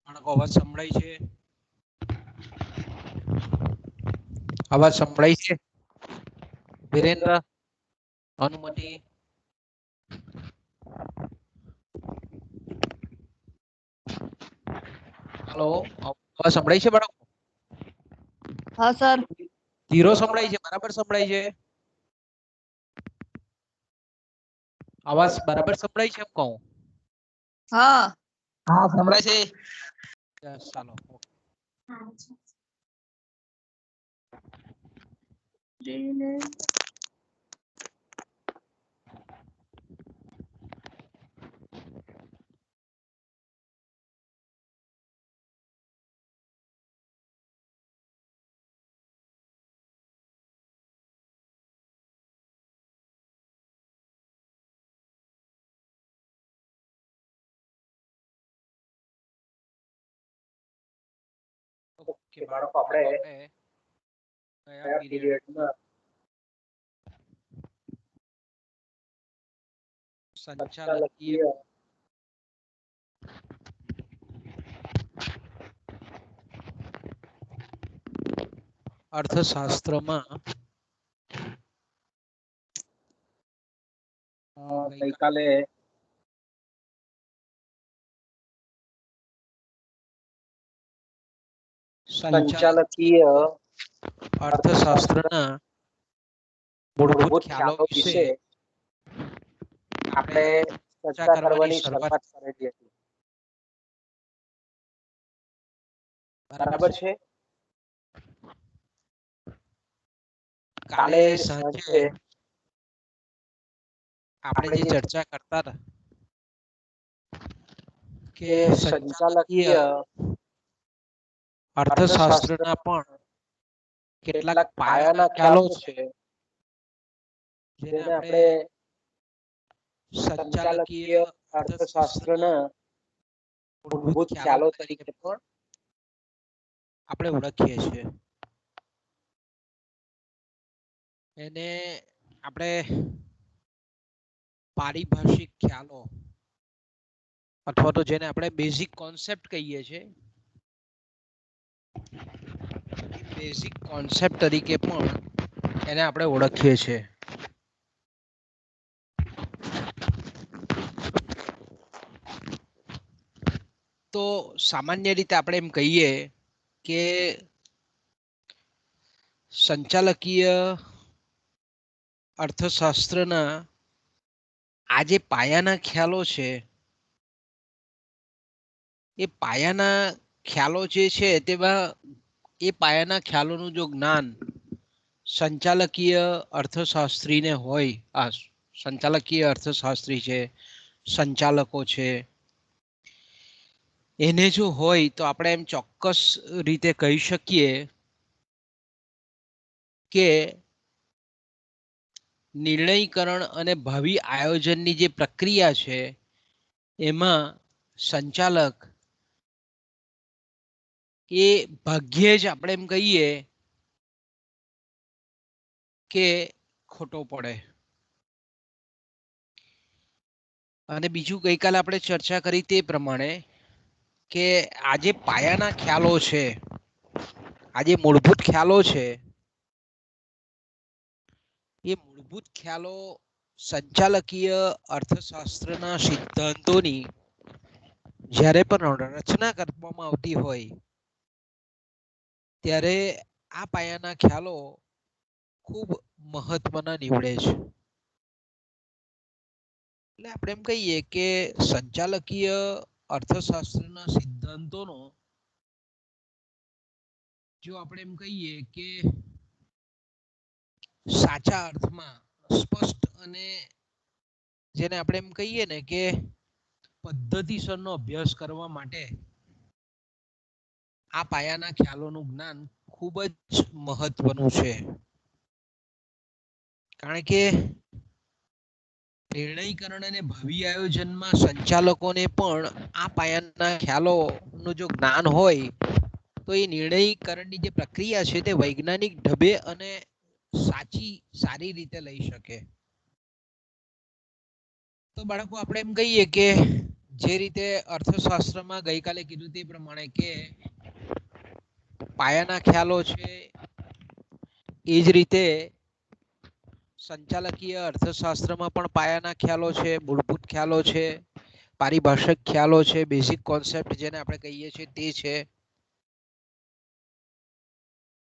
બાળકો અવાજ સંભળાય છે? અવાજ સંભળાય છે? વિરેન્દ્ર, અનુમતિ, હેલો, અવાજ સંભળાય છે બાળકો? हाँ सर। ધીરો સંભળાય છે? બરાબર સંભળાય છે? અવાજ બરાબર સંભળાય છે એમ કહું? हाँ હા સંભળાય છે. ચાલો. ઓકે બાળકો આપણે કયા પીરિયડમાં સંચાલકીય અર્થશાસ્ત્રમાં ગઈકાલે સંચાલકીય અર્થશાસ્ત્રના મૂળભૂત ખ્યાલો વિશે આપણે ચર્ચા કરવાની શરૂઆત કરેલી હતી. બરાબર છે? કાલે સાંજે આપણે જે ચર્ચા કરતા હતા કે સંચાલકીય અર્થશાસ્ત્રના પણ કેટલાક પાયાના ખ્યાલો છે જેને આપણે સંચાલકીય અર્થશાસ્ત્રના મૂળભૂત ખ્યાલો તરીકે પણ આપણે ઓળખીએ છીએ. એને આપણે પારિભાષિક ખ્યાલો અથવા તો જેને આપણે બેઝિક કોન્સેપ્ટ કહીએ છીએ, બેઝિક કોન્સેપ્ટ તરીકે પણ એને આપણે ઓળખીએ છીએ. તો સામાન્ય રીતે આપણે એમ કહીએ કે સંચાલકીય અર્થશાસ્ત્રના આ જે પાયાના ખ્યાલો છે એ પાયાના ખ્યાલો જે છે તેમાં એ પાયાના ખ્યાલોનું જો જ્ઞાન સંચાલકીય અર્થશાસ્ત્રીને હોય, આ સંચાલકીય અર્થશાસ્ત્રી છે, સંચાલકો છે, એને જો હોય તો આપણે એમ ચોક્કસ રીતે કહી શકીએ કે નિર્ણયકરણ અને ભાવિ આયોજનની જે પ્રક્રિયા છે એમાં સંચાલક એ ભાગ્યે જ આપણે એમ કહીએ કે ખોટો પડે. અને બીજું ગઈકાલે આપણે ચર્ચા કરી તે પ્રમાણે કે આજે પાયાના ખ્યાલો છે, આજે મૂળભૂત ખ્યાલો છે, એ મૂળભૂત ખ્યાલો સંચાલકીય અર્થશાસ્ત્રના સિદ્ધાંતોની જ્યારે પણ રચના કરવામાં આવતી હોય ત્યારે આ પાયાના ખ્યાલો ખૂબ મહત્વના નીવડે છે. એટલે આપણે એમ કહીએ કે સંચાલકીય અર્થશાસ્ત્રના સિદ્ધાંતોનો જો આપણે એમ કહીએ કે સાચા અર્થમાં સ્પષ્ટ અને જેને આપણે એમ કહીએ ને કે પદ્ધતિસરનો અભ્યાસ કરવા માટે આ પાયાના ખ્યાલોનું જ્ઞાન ખૂબ જ મહત્વનું છે. કારણ કે નિર્ણયકરણ અને ભાવિ આયોજનમાં સંચાલકોને પણ આ પાયાના ખ્યાલોનું જો જ્ઞાન હોય તો એ નિર્ણયકરણની જે પ્રક્રિયા છે તે વૈજ્ઞાનિક ઢબે અને સારી રીતે લઈ શકે. તો બાળકો આપણે એમ કહીએ કે જે રીતે અર્થશાસ્ત્રમાં ગઈકાલે કીધું તે પ્રમાણે કે પાયાના ખ્યાલો છે, એ જ રીતે સંચાલકીય અર્થશાસ્ત્રમાં પણ પાયાના ખ્યાલો છે, મૂળભૂત ખ્યાલો છે, પારિભાષિક ખ્યાલો છે, બેઝિક કોન્સેપ્ટ જેને આપણે કહીએ છીએ તે છે.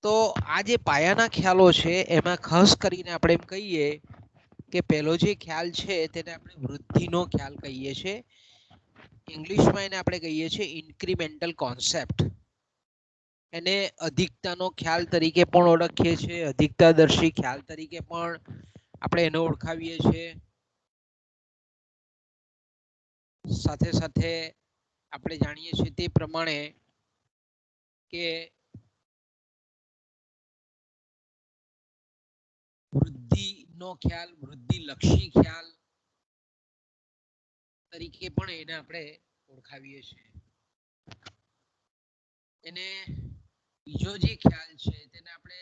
તો આ જે પાયાના ખ્યાલો છે એમાં ખાસ કરીને આપણે એમ કહીએ કે પહેલો જે ખ્યાલ છે તેને આપણે વૃદ્ધિનો ખ્યાલ કહીએ છીએ. ઇંગ્લિશમાં એને આપણે કહીએ છીએ ઇન્ક્રીમેન્ટલ કોન્સેપ્ટ. એને અધિકતાનો ખ્યાલ તરીકે પણ ઓળખીએ છીએ, અધિકતાદર્શી ખ્યાલ તરીકે પણ આપણે એને ઓળખાવીએ છીએ. સાથે સાથે આપણે જાણીએ છીએ તે પ્રમાણે કે વૃદ્ધિનો ખ્યાલ, વૃદ્ધિલક્ષી ખ્યાલ તરીકે પણ એને આપણે ઓળખાવીએ છીએ. એને બીજો જે ખ્યાલ છે તેને આપણે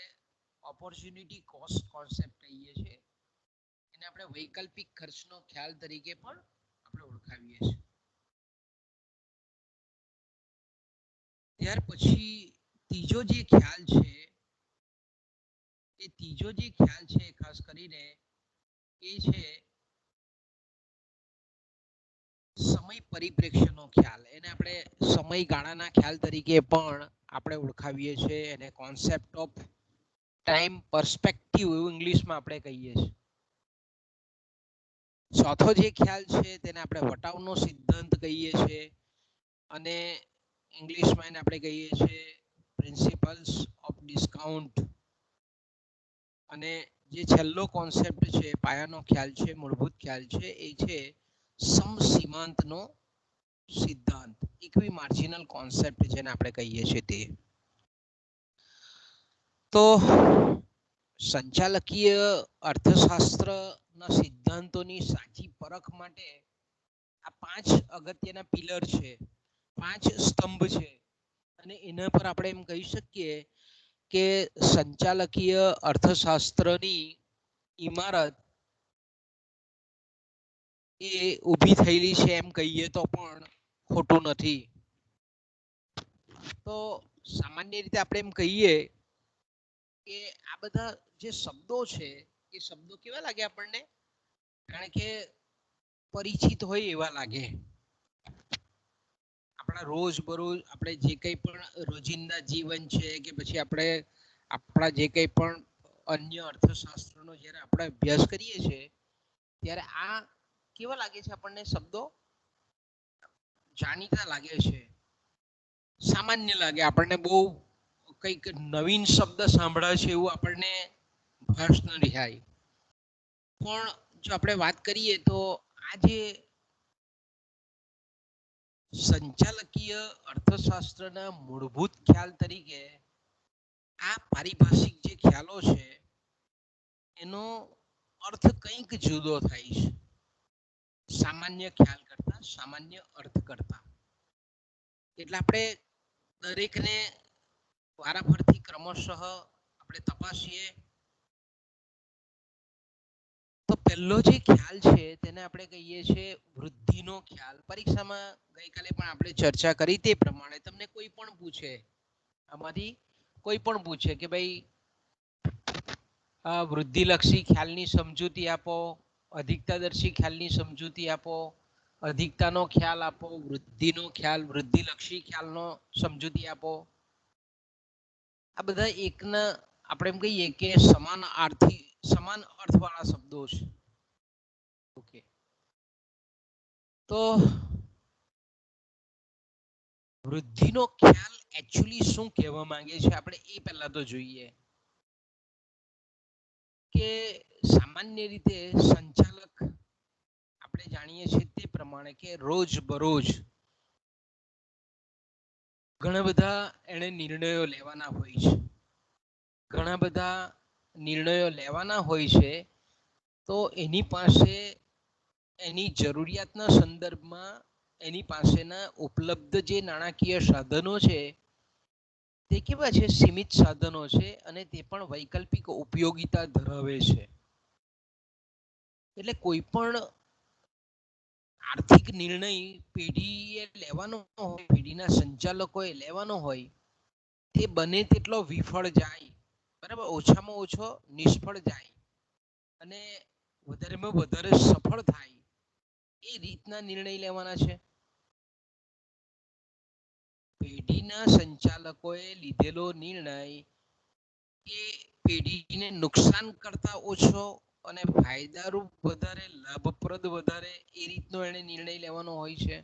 ઓપોર્ચ્યુનિટી કોસ્ટ કોન્સેપ્ટ કહીએ છીએ. એને આપણે વૈકલ્પિક ખર્ચનો ખ્યાલ તરીકે પણ આપણે ઓળખાવીએ છીએ. ત્યાર પછી ત્રીજો જે ખ્યાલ છે ખાસ કરીને એ છે સમય પરિપ્રેક્ષ્યનો ખ્યાલ. એને આપણે સમયગાળાના ખ્યાલ તરીકે પણ આપણે ઓળખાવીએ છીએ. એને કોન્સેપ્ટ ઓફ ટાઈમ પર્સપેક્ટિવ એવું ઇંગ્લિશમાં આપણે કહીએ છીએ. ચોથો જે ખ્યાલ છે તેને આપણે વટાવનો સિદ્ધાંત કહીએ છીએ અને ઇંગ્લિશમાં એને આપણે કહીએ છીએ પ્રિન્સિપલ્સ ઓફ ડિસ્કાઉન્ટ. અને જે છેલ્લો કોન્સેપ્ટ છે, પાયાનો ખ્યાલ છે, મૂળભૂત ખ્યાલ છે, એ છે સમસીમાંતનો સિદ્ધાંત, ઇક્વિ માર્જિનલ કોન્સેપ્ટ જેને આપણે કહીએ છીએ તે. તો સંચાલકીય અર્થશાસ્ત્રના સિદ્ધાંતોની સાચી પરખ માટે આ 5 અગત્યના પિલર છે, 5 સ્તંભ છે, અને એના પર આપણે એમ કહી શકીએ કે સંચાલકીય અર્થશાસ્ત્રની ઇમારત એ ઊભી થયેલી છે એમ કહીએ તો પણ ખોટું નથી. તો સામાન્ય રીતે આપણે એમ કહીએ કે આ બધા જે શબ્દો છે એ શબ્દો કેવા લાગે આપણને? કારણ કે પરિચિત હોય એવા લાગે. આપણા રોજબરોજ આપણે જે કંઈ પણ રોજિંદા જીવન છે કે પછી આપણે આપણા જે કંઈ પણ અન્ય અર્થશાસ્ત્રનો જ્યારે આપણે અભ્યાસ કરીએ છીએ ત્યારે આ કેવા લાગે છે આપણને શબ્દો? જાણીતા લાગે છે, સામાન્ય લાગે આપણને. બહુ કંઈક નવીન શબ્દ સાંભળાય છે એવું આપણને ભાસ ન થાય. પણ જો આપણે વાત કરીએ તો આ જે સંચાલકીય અર્થશાસ્ત્રના મૂળભૂત ખ્યાલ તરીકે આ પારિભાષિક જે ખ્યાલો છે એનો અર્થ કંઈક જુદો થાય છે સામાન્ય ખ્યાલ કરતા, સામાન્ય અર્થ કરતા. એટલે આપણે દરેકને વારાફરતી ક્રમશઃ આપણે તપાસીએ તો પહેલો જે ખ્યાલ છે તેને આપણે કહીએ છીએ વૃદ્ધિનો ખ્યાલ. પરીક્ષામાં ગઈકાલે પણ આપણે ચર્ચા કરી તે પ્રમાણે તમને કોઈ પણ પૂછે, આમાંથી કોઈ પણ પૂછે કે ભાઈ વૃદ્ધિલક્ષી ખ્યાલની સમજૂતી આપો, અધિકતાદર્શી ખ્યાલની સમજૂતી આપો, અધિકતાનો ખ્યાલ આપો, વૃદ્ધિનો ખ્યાલ, વૃદ્ધિલક્ષી ખ્યાલનો સમજૂતી આપો. આ બધા એકના આપણે એમ કહીએ કે સમાન અર્થવાળા શબ્દો છે. ઓકે, તો વૃદ્ધિનો ખ્યાલ એકચ્યુઅલી શું કહેવા માંગે છે આપણે એ પહેલા તો જોઈએ કે સામાન્ય રીતે સંચાલક આપણે જાણીએ છીએ તે પ્રમાણે કે રોજ બરોજ ઘણા બધા એને નિર્ણયો લેવાના હોય છે. ઘણા બધા નિર્ણયો લેવાના હોય છે તો એની પાસે એની જરૂરિયાતના સંદર્ભમાં એની પાસેના ઉપલબ્ધ જે નાણાકીય સાધનો છે તે કેવા છે? સીમિત સાધનો છે અને તે પણ વૈકલ્પિક ઉપયોગિતા ધરાવે છે. એટલે કોઈ પણ આર્થિક નિર્ણય પેઢીએ લેવાનો હોય, પેઢીના સંચાલકોએ લેવાનો હોય, તે બને તેટલો વિફળ જાય, બરાબર, ઓછામાં ઓછો નિષ્ફળ જાય અને વધારેમાં વધારે સફળ થાય એ રીતના નિર્ણય લેવાના છે. પેઢીના સંચાલકોએ લીધેલો નિર્ણય એ પેઢીને નુકસાન કરતા ઓછો અને ફાયદારૂપ વધારે, લાભપ્રદ વધારે એ રીતનો એને નિર્ણય લેવાનો હોય છે.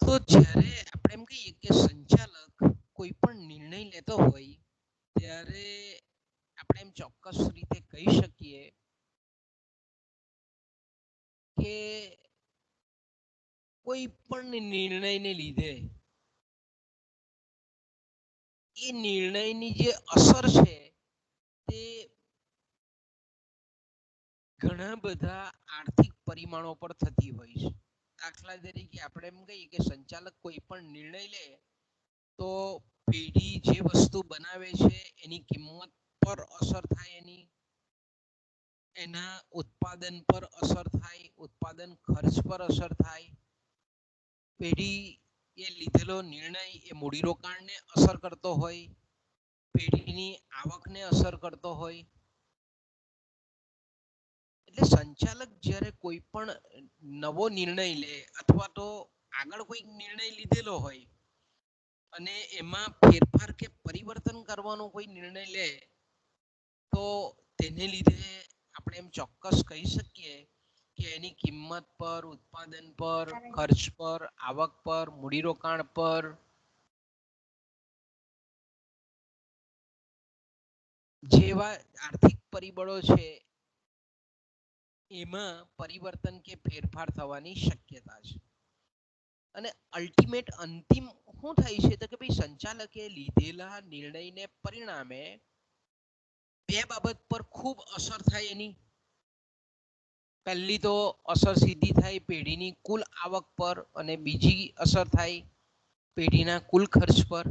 તો જ્યારે આપણે એમ કહીએ કે સંચાલક કોઈ પણ નિર્ણય લેતો હોય ત્યારે આપણે એમ ચોક્કસ રીતે કહી શકીએ કે કોઈ પણ નિર્ણયને લીધે એ નિર્ણયની જે અસર છે તે ઘણા બધા આર્થિક પરિમાણો પર થતી હોય છે. દાખલા તરીકે આપણે એમ કહીએ કે સંચાલક કોઈ પણ નિર્ણય લે તો પેઢી જે વસ્તુ બનાવે છે એની કિંમત પર અસર થાય, એના ઉત્પાદન પર અસર થાય, ઉત્પાદન ખર્ચ પર અસર થાય. પેઢી એ લીધેલો નિર્ણય એ મૂડીરોકાણને અસર કરતો હોય, પેઢીની આવકને અસર કરતો હોય. એટલે સંચાલક જ્યારે કોઈ પણ નવો નિર્ણય લે અથવા તો આગળ કોઈ નિર્ણય લીધેલો હોય અને એમાં ફેરફાર કે પરિવર્તન કરવાનો કોઈ નિર્ણય લે તો તેને લીધે આપણે એમ ચોક્કસ કહી શકીએ કે એની કિંમત પર, ઉત્પાદન પર, ખર્ચ પર, આવક પર, મૂડીરોકાણ પર જેવા આર્થિક પરિબળો છે એમાં પરિવર્તન કે ફેરફાર થવાની શક્યતા છે. અને અલ્ટિમેટ અંતિમ શું થાય છે તો કે ભાઈ સંચાલકે લીધેલા નિર્ણયને પરિણામે બે બાબત પર ખૂબ અસર થાય એની. પહેલી તો અસર સીધી થાય પેઢીની કુલ આવક પર અને બીજી અસર થાય પેઢીના કુલ ખર્ચ પર.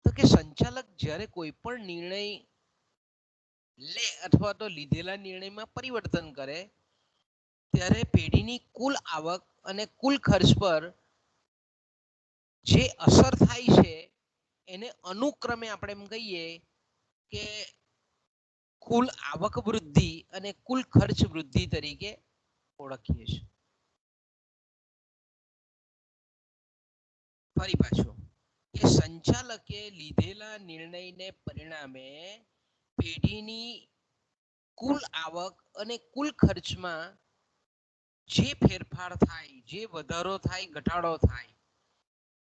તો કે સંચાલક જ્યારે કોઈ પણ નિર્ણય લે અથવા તો લીધેલા નિર્ણયમાં પરિવર્તન કરે ત્યારે પેઢીની કુલ આવક અને કુલ ખર્ચ પર જે અસર થાય છે એને અનુક્રમે આપણે એમ કહીએ કે કુલ આવક વૃદ્ધિ અને કુલ ખર્ચ વૃદ્ધિ તરીકે ઓળખીએ છીએ. ફરી પાછું કે સંચાલકે લીધેલા નિર્ણયને પરિણામે પેઢીની કુલ આવક અને કુલ ખર્ચમાં જે ફેરફાર થાય, જે વધારો થાય, ઘટાડો થાય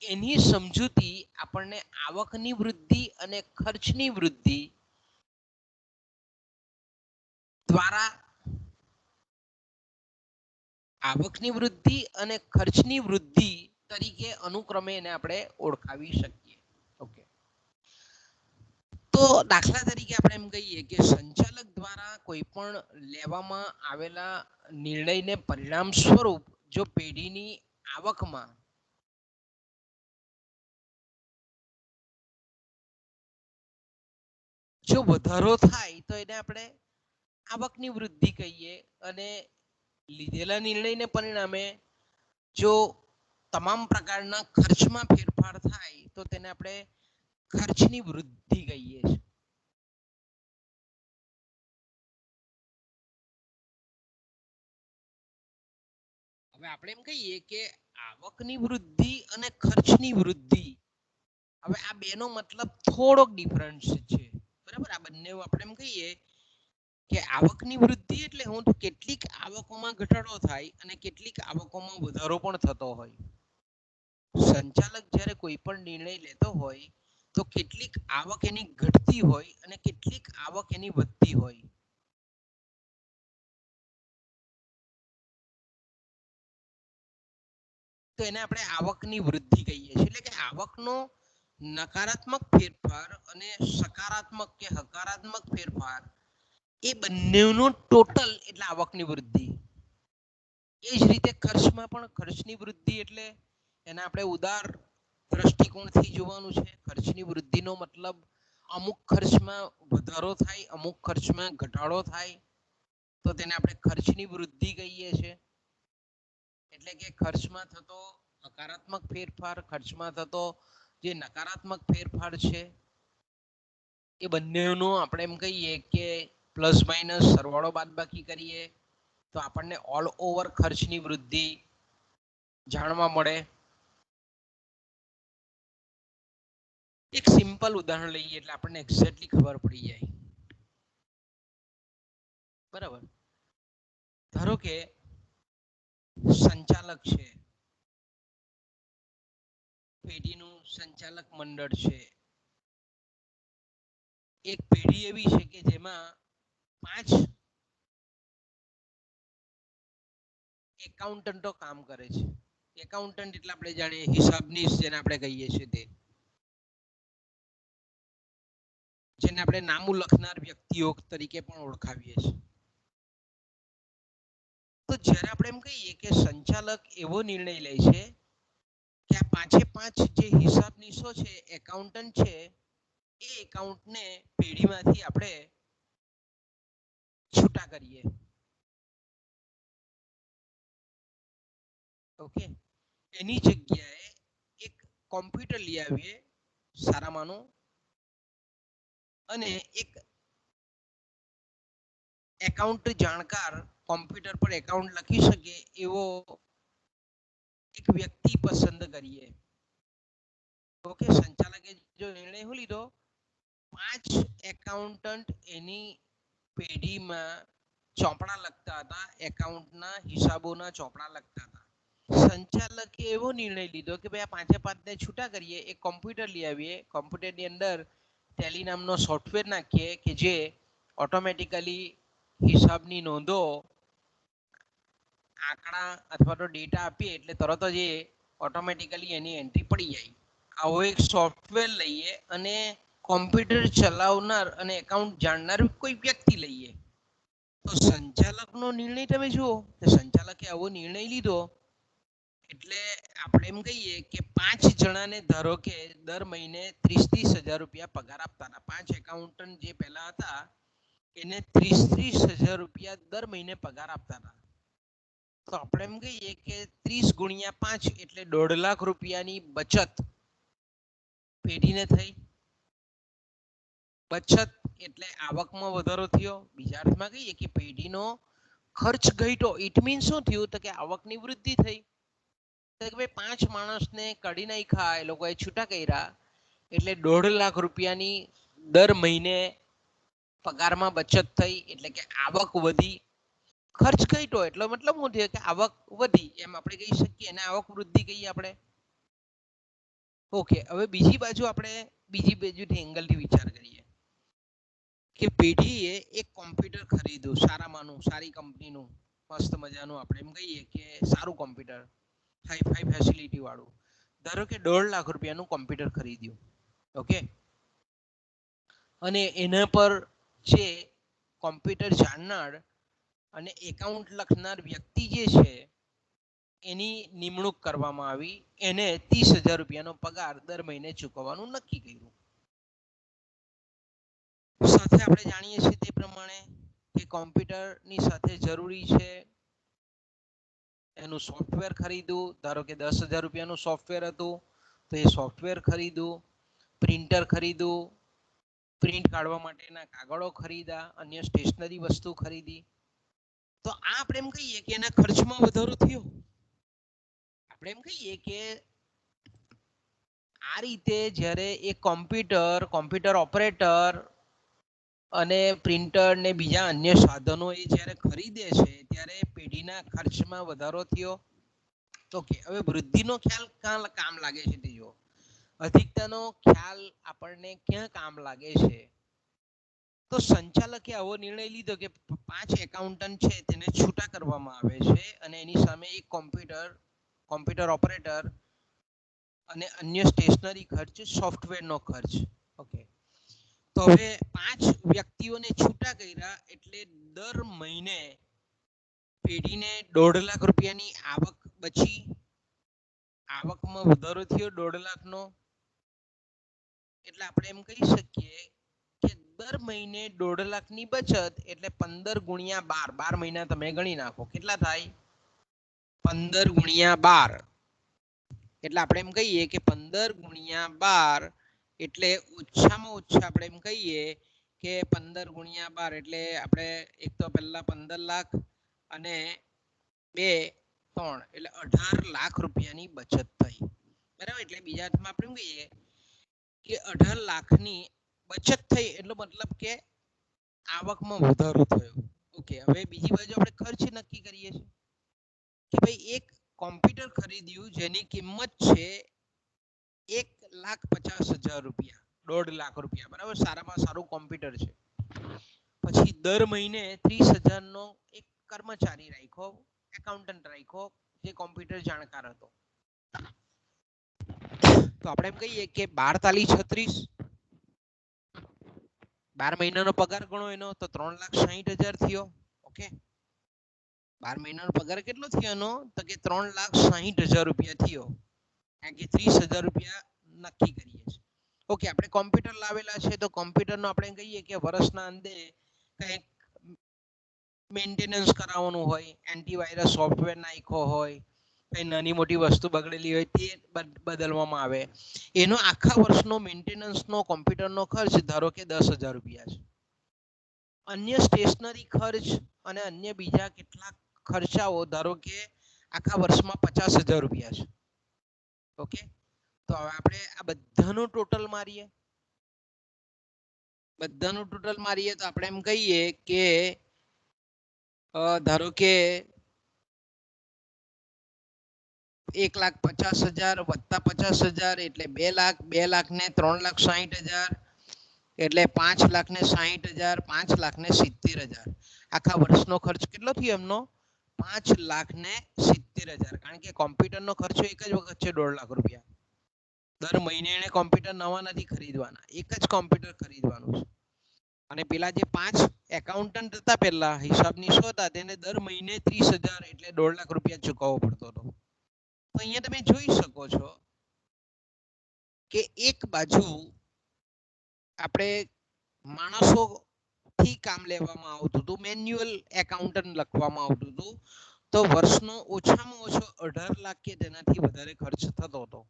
એની સમજૂતી આપણને આવકની વૃદ્ધિ અને ખર્ચની વૃદ્ધિ દ્વારા આવકની વૃદ્ધિ અને ખર્ચની વૃદ્ધિ તરીકે અનુક્રમે એને આપણે ઓળખાવી શકીએ. ઓકે. તો દાખલા તરીકે આપણે એમ કહીએ કે સંચાલક દ્વારા કોઈ પણ લેવામાં આવેલા નિર્ણયને પરિણામ સ્વરૂપ જો પેઢીની આવકમાં જો વધારો થાય તો એને આપણે આવકની વૃદ્ધિ કહીએ અને લીધેલા નિર્ણયને પરિણામે જો તમામ પ્રકારના ખર્ચમાં ફેરફાર થાય તો તેને આપણે ખર્ચની વૃદ્ધિ કહીએ છીએ. હવે આપણે એમ કહીએ કે આવકની વૃદ્ધિ અને ખર્ચની વૃદ્ધિ, હવે આ બેનો મતલબ થોડોક ડિફરન્સ છે, બરાબર. આ બંને આપણે એમ કહીએ કે આવકની વૃદ્ધિ એટલે હું તો કેટલીક આવકોમાં ઘટાડો થાય અને કેટલીક આવકોમાં વધારો પણ થતો હોય. સંચાલક જ્યારે કોઈ પણ નિર્ણય લેતો હોય તો કેટલીક આવક એની ઘટતી હોય અને કેટલીક આવક એની વધતી હોય. તો એને આપણે આવકની વૃદ્ધિ કહીએ છીએ. એટલે કે આવકનો નકારાત્મક ફેરફાર અને સકારાત્મક કે હકારાત્મક ફેરફાર એ બંનેનો ટોટલ એટલે આવકની વૃદ્ધિ. એ જ રીતે ખર્ચમાં પણ ખર્ચની વૃદ્ધિ એટલે એને આપણે ઉદાર દ્રષ્ટિકોણથી જોવાનું છે. ખર્ચની વૃદ્ધિનો મતલબ અમુક ખર્ચમાં વધારો થાય, અમુક ખર્ચમાં ઘટાડો થાય. તો તેને આપણે ખર્ચની વૃદ્ધિ કહીએ છીએ. એટલે કે ખર્ચમાં થતો હકારાત્મક ફેરફાર, ખર્ચમાં થતો જે નકારાત્મક ફેરફાર છે એ બંનેનો આપણે એમ કહીએ કે પ્લસ માઇનસ સરવાળો બાદબાકી કરીએ તો આપણને ઓલ ઓવર ખર્ચની વૃદ્ધિ જાણવા મળે. એક સિમ્પલ ઉદાહરણ લઈએ એટલે આપણને એક્ઝેક્ટલી ખબર પડી જાય. બરાબર, ધારો કે સંચાલક છે, પેઢીનું સંચાલક મંડળ છે. એક પેઢી એવી છે કે જેમાં 5 એકાઉન્ટન્ટો કામ કરે છે. એકાઉન્ટન્ટ એટલે આપણે જાણીએ હિસાબનીશ જેને આપણે કહીએ છીએ તે, જેને આપણે નામું લખનાર વ્યક્તિઓ તરીકે પણ ઓળખાવીએ છીએ. તો જ્યારે આપણે એમ કહીએ કે સંચાલક એવો નિર્ણય લે છે કે આ 5 જે હિસાબનીશો છે, એકાઉન્ટન્ટ છે, એ એકાઉન્ટને પેઢીમાંથી આપણે છૂટા કરીએ. ઓકે, એની જગ્યાએ એક કોમ્પ્યુટર લઈ આવીએ સારામાંનું, અને એક એકાઉન્ટ જાણકાર કોમ્પ્યુટર પર એકાઉન્ટ લખી શકે એવો એક વ્યક્તિ પસંદ કરીએ. ઓકે, સંચાલકે જો નિર્ણય શું લીધો, 5 એકાઉન્ટન્ટ એની પેઢીમાં ચોપડા લખતા હતા, એકાઉન્ટના હિસાબોના ચોપડા લખતા હતા. સંચાલકે એવો નિર્ણય લીધો કે ભાઈ આ 5 ને છૂટા કરીએ, એક કોમ્પ્યુટર લઈ આવીએ, કોમ્પ્યુટરની અંદર ટેલી નામનો સોફ્ટવેર નાખીએ કે જે ઓટોમેટિકલી હિસાબની નોંધો, આંકડા અથવા તો ડેટા આપીએ એટલે તરત જ એ ઓટોમેટિકલી એની એન્ટ્રી પડી જાય. આવો એક સોફ્ટવેર લઈએ અને કોમ્પ્યુટર ચલાવનાર અને એકાઉન્ટ જાણનાર કોઈ વ્યક્તિ લઈએ. તો સંચાલકનો નિર્ણય તમે જુઓ કે સંચાલકે આવો નિર્ણય લીધો એટલે આપણે એમ કહીએ કે 5 જણાને ધારો કે દર મહિને 30,000 રૂપિયા પગાર આપતા હતા. 5 એકાઉન્ટન્ટ જે પહેલા હતા એને 30,000 રૂપિયા દર મહિને પગાર આપતા હતા. તો આપણે એમ કહીએ કે 30 ગુણ્યા 5 એટલે 1.5 લાખ રૂપિયાની બચત પેઢીને થઈ. બચત એટલે આવકમાં વધારો થયો. બીજા અર્થમાં કહીએ કે પેઢીનો ખર્ચ ઘટ્યો. ઇટ મીન્સ શું થયું તો કે આવકની વૃદ્ધિ થઈ. તો કે ભાઈ 5 માણસને કાઢી નાખ્યા, એ લોકોએ છૂટા કર્યા એટલે 1.5 લાખ રૂપિયાની દર મહિને પગારમાં બચત થઈ, એટલે કે આવક વધી. ખર્ચ ઘટ્યો એટલે મતલબ શું થયો કે આવક વધી, એમ આપણે કહી શકીએ, અને આવક વૃદ્ધિ કહીએ આપણે. ઓકે, હવે બીજી બાજુ આપણે બીજી બાજુથી એંગલથી વિચાર કરીએ કે પેઢીએ એક કોમ્પ્યુટર ખરીદ્યું, સારામાંનું, સારી કંપનીનું, મસ્ત મજાનું, આપણે એમ કહીએ કે સારું કોમ્પ્યુટર, હાઈ ફેસિલિટી વાળું. ધારો કે 1.5 લાખ રૂપિયાનું કોમ્પ્યુટર ખરીદ્યું. ઓકે, અને એના પર જે કોમ્પ્યુટર જાણનાર અને એકાઉન્ટ લખનાર વ્યક્તિ જે છે એની નિમણૂક કરવામાં આવી. એને 30,000 રૂપિયાનો પગાર દર મહિને ચૂકવવાનું નક્કી કર્યું. સાથે આપણે જાણીએ છીએ તે પ્રમાણે કે કોમ્પ્યુટરની સાથે જરૂરી છે એનું સોફ્ટવેર ખરીદવું. ધારો કે 10,000 રૂપિયાનું સોફ્ટવેર હતું તો એ સોફ્ટવેર ખરીદવું, પ્રિન્ટર ખરીદવું, પ્રિન્ટ કાઢવા માટેના કાગળો ખરીદા, અન્ય સ્ટેશનરી વસ્તુ ખરીદી. તો આ આપણે એમ કહીએ કે એના ખર્ચમાં વધારો થયો. આપણે એમ કહીએ કે આ રીતે જ્યારે એક કોમ્પ્યુટર ઓપરેટર અને પ્રિન્ટર ને બીજા અન્ય સાધનો એ જ્યારે ખરીદે છે ત્યારે પેઢીના ખર્ચમાં વધારો થયો. તો કે હવે વૃદ્ધિનો ખ્યાલ ક્યાં કામ લાગે છે તે જો. અધિકતાનો ખ્યાલ આપણને ક્યાં કામ લાગે છે? તો સંચાલકે આવો નિર્ણય લીધો કે 5 એકાઉન્ટન્ટ છે તેને છૂટા કરવામાં આવે છે અને એની સામે એક કોમ્પ્યુટર ઓપરેટર અને અન્ય સ્ટેશનરી ખર્ચ, સોફ્ટવેરનો ખર્ચ. ઓકે, તો હવે 5 વ્યક્તિઓને છૂટા કર્યા એટલે દર મહિને પેઢીને 1.5 લાખ રૂપિયાની આવક બચી. આવકમાં વધારો થયો 1.5 લાખનો. એટલે આપણે એમ કહી શકીએ કે દર મહિને 1.5 લાખની બચત એટલે 15 ગુણ્યા 12, 12 મહિના તમે ગણી નાખો કેટલા થાય? 15 ગુણ્યા 12 એટલે આપણે એમ કહીએ કે 15 ગુણ્યા 12 એટલે ઓછામાં ઓછા આપણે એમ કહીએ કે 15 ગુણ્યા 12 એટલે આપણે એક તો પહેલા 15 લાખ અને 2 3 એટલે 18 લાખ રૂપિયાની બચત થઈ, બરાબર. એટલે બીજા અર્થમાં આપણે એમ કહીએ કે 18 લાખની બચત થઈ એટલો મતલબ કે આવકમાં વધારો થયો. ઓકે, હવે બીજી બાજુ આપણે ખર્ચ નક્કી કરીએ છીએ કે ભાઈ એક કોમ્પ્યુટર ખરીદ્યું જેની કિંમત છે 1,50,000 રૂપિયા, 1.5 લાખ રૂપિયા, બરાબર. સારામાં સારું કોમ્પ્યુટર છે. પછી દર મહિને 30,000 નો એક કર્મચારી રાખ્યો, એકાઉન્ટન્ટ રાખ્યો, જે કોમ્પ્યુટર જાણકાર હતો. તો આપણે એમ કહીએ કે 12 તાલી 36, 12 મહિનાનો પગાર ગણો એનો તો 3,60,000 થયો. ઓકે, 12 મહિનાનો પગાર કેટલો થયો એનો? તો કે 3,60,000 રૂપિયા થયો, કારણ કે 30,000 રૂપિયા નક્કી કરીએ છીએ. ઓકે, આપણે કોમ્પ્યુટર લાવેલા છે તો કોમ્પ્યુટરનો આપણે કહીએ કે વર્ષના અંતે કંઈક મેન્ટેનન્સ કરાવવાનું હોય, એન્ટીવાયરસ સોફ્ટવેર નાખ્યો હોય, કઈ નાની મોટી વસ્તુ બગડેલી હોય તે બદલવામાં આવે, એનો આખા વર્ષનો મેન્ટેનન્સનો કોમ્પ્યુટરનો ખર્ચ ધારો કે 10,000 રૂપિયા છે. અન્ય સ્ટેશનરી ખર્ચ અને અન્ય બીજા કેટલાક ખર્ચાઓ ધારો કે આખા વર્ષમાં 50,000 રૂપિયા છે. ઓકે, તો હવે આપણે આ બધાનું ટોટલ મારીએ, તો આપણે એમ કહીએ કે ધારો કે 1,50,000 વત્તા 50,000 એટલે 2 લાખ, 2 લાખ ને 3,60,000 એટલે 5,60,000, 5,70,000. આખા વર્ષનો ખર્ચ કેટલો થયો એમનો? 5,70,000. કારણ કે કોમ્પ્યુટરનો ખર્ચો એક જ વખત છે 1.5 લાખ રૂપિયા. દર મહિને એને કોમ્પ્યુટર નવા નથી ખરીદવાના, એક જ કોમ્પ્યુટર ખરીદવાનું છે. અને પેલા જે 5 એકાઉન્ટન્ટ હતા પહેલા હિસાબનીશો હતા તેને દર મહિને 30,000 એટલે 1.5 લાખ રૂપિયા ચૂકવવો પડતો હતો. તો અહીંયા તમે જોઈ શકો છો કે એક બાજુ આપણે માણસોથી કામ લેવામાં આવતું હતું, મેન્યુઅલ એકાઉન્ટન્ટ લખવામાં આવતું હતું, તો વર્ષનો ઓછામાં ઓછો 18 લાખ કે તેનાથી વધારે ખર્ચ થતો હતો.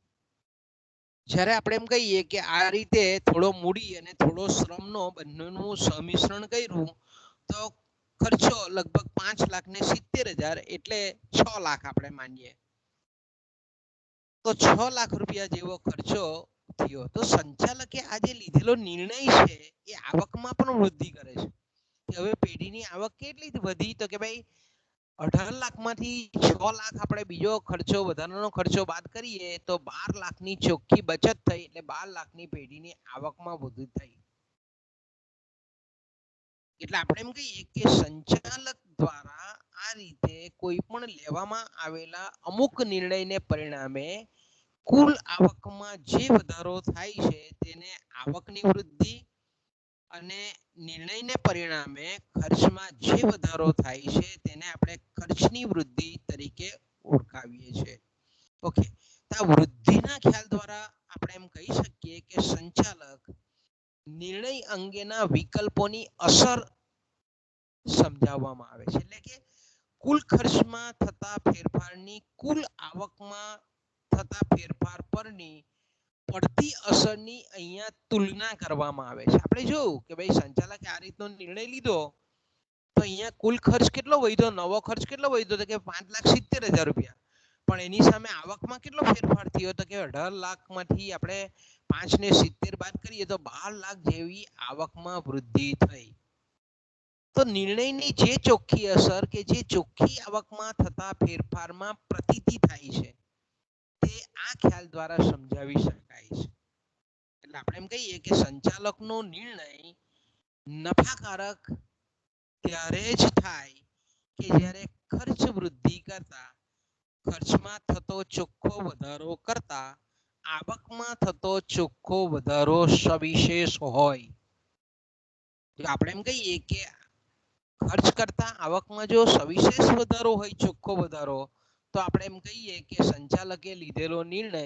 જ્યારે આપણે એમ કહીએ કે આ રીતે થોડો મૂડી અને થોડો શ્રમનો બંનેનું સંમિશ્રણ કર્યું તો ખર્ચો લગભગ 5,70,000 એટલે 6 લાખ આપણે માનીએ તો 6 લાખ રૂપિયા જેવો ખર્ચો થયો. તો સંચાલકે આ જે લીધેલો નિર્ણય છે એ આવકમાં પણ વૃદ્ધિ કરે છે કે હવે પેઢીની આવક કેટલી વધી? તો કે ભાઈ 18 લાખમાંથી 6 લાખ આપણે બીજો ખર્ચો વધારાનો ખર્ચો બાદ કરીએ તો 12 લાખની ચોખ્ખી બચત થઈ એટલે 12 લાખની પેઢીની આવકમાં વૃદ્ધિ થઈ. એટલે આપણે એમ કહીએ કે સંચાલક દ્વારા આ રીતે કોઈ પણ લેવામાં આવેલા અમુક નિર્ણયને પરિણામે કુલ આવકમાં જે વધારો થાય છે તેને આવકની વૃદ્ધિ અને નિર્ણયને પરિણામે ખર્ચમાં જે વધારો થાય છે તેને આપણે ખર્ચની વૃદ્ધિ તરીકે ઓળખાવીએ છીએ. ઓકે, તો આ વૃદ્ધિના ખ્યાલ દ્વારા આપણે એમ કહી શકીએ કે સંચાલક નિર્ણય અંગેના વિકલ્પોની અસર સમજાવવામાં આવે છે. એટલે કે કુલ ખર્ચમાં થતા ફેરફારની કુલ આવકમાં થતા ફેરફાર પરની પડતી અસરની અહીંયા તુલના કરવામાં આવે છે. આપણે જોયું કે ભાઈ સંચાલકે આ રીતનો નિર્ણય લીધો તો અહીંયા કુલ ખર્ચ કેટલો વધ્યો? નવો ખર્ચ કેટલો વધ્યો? તો કે 5,70,000 રૂપિયા. પણ એની સામે આવકમાં કેટલો ફેરફાર થયો? તો કે 18 લાખમાંથી આપણે 5,70 બાદ કરીએ તો 12 લાખ જેવી આવકમાં વૃદ્ધિ થઈ. તો નિર્ણયની જે ચોખ્ખી અસર કે જે ચોખ્ખી આવકમાં થતા ફેરફારમાં પ્રતીતિ થાય છે તે આ ખ્યાલ દ્વારા સમજાવી શકાય છે. એટલે આપણે એમ કહીએ કે સંચાલકનો નિર્ણય નફાકારક ત્યારે જ થાય કે જ્યારે ખર્ચ વૃદ્ધિ કરતા ખર્ચમાં થતો ચોખ્ખો વધારો કરતા આવકમાં થતો ચોખ્ખો વધારો સવિશેષ હોય. આપણે એમ કહીએ કે ખર્ચ કરતા આવકમાં જો સવિશેષ વધારો હોય, ચોખ્ખો વધારો, તો આપણે એમ કહીએ કે સંચાલકે લીધેલો નિર્ણય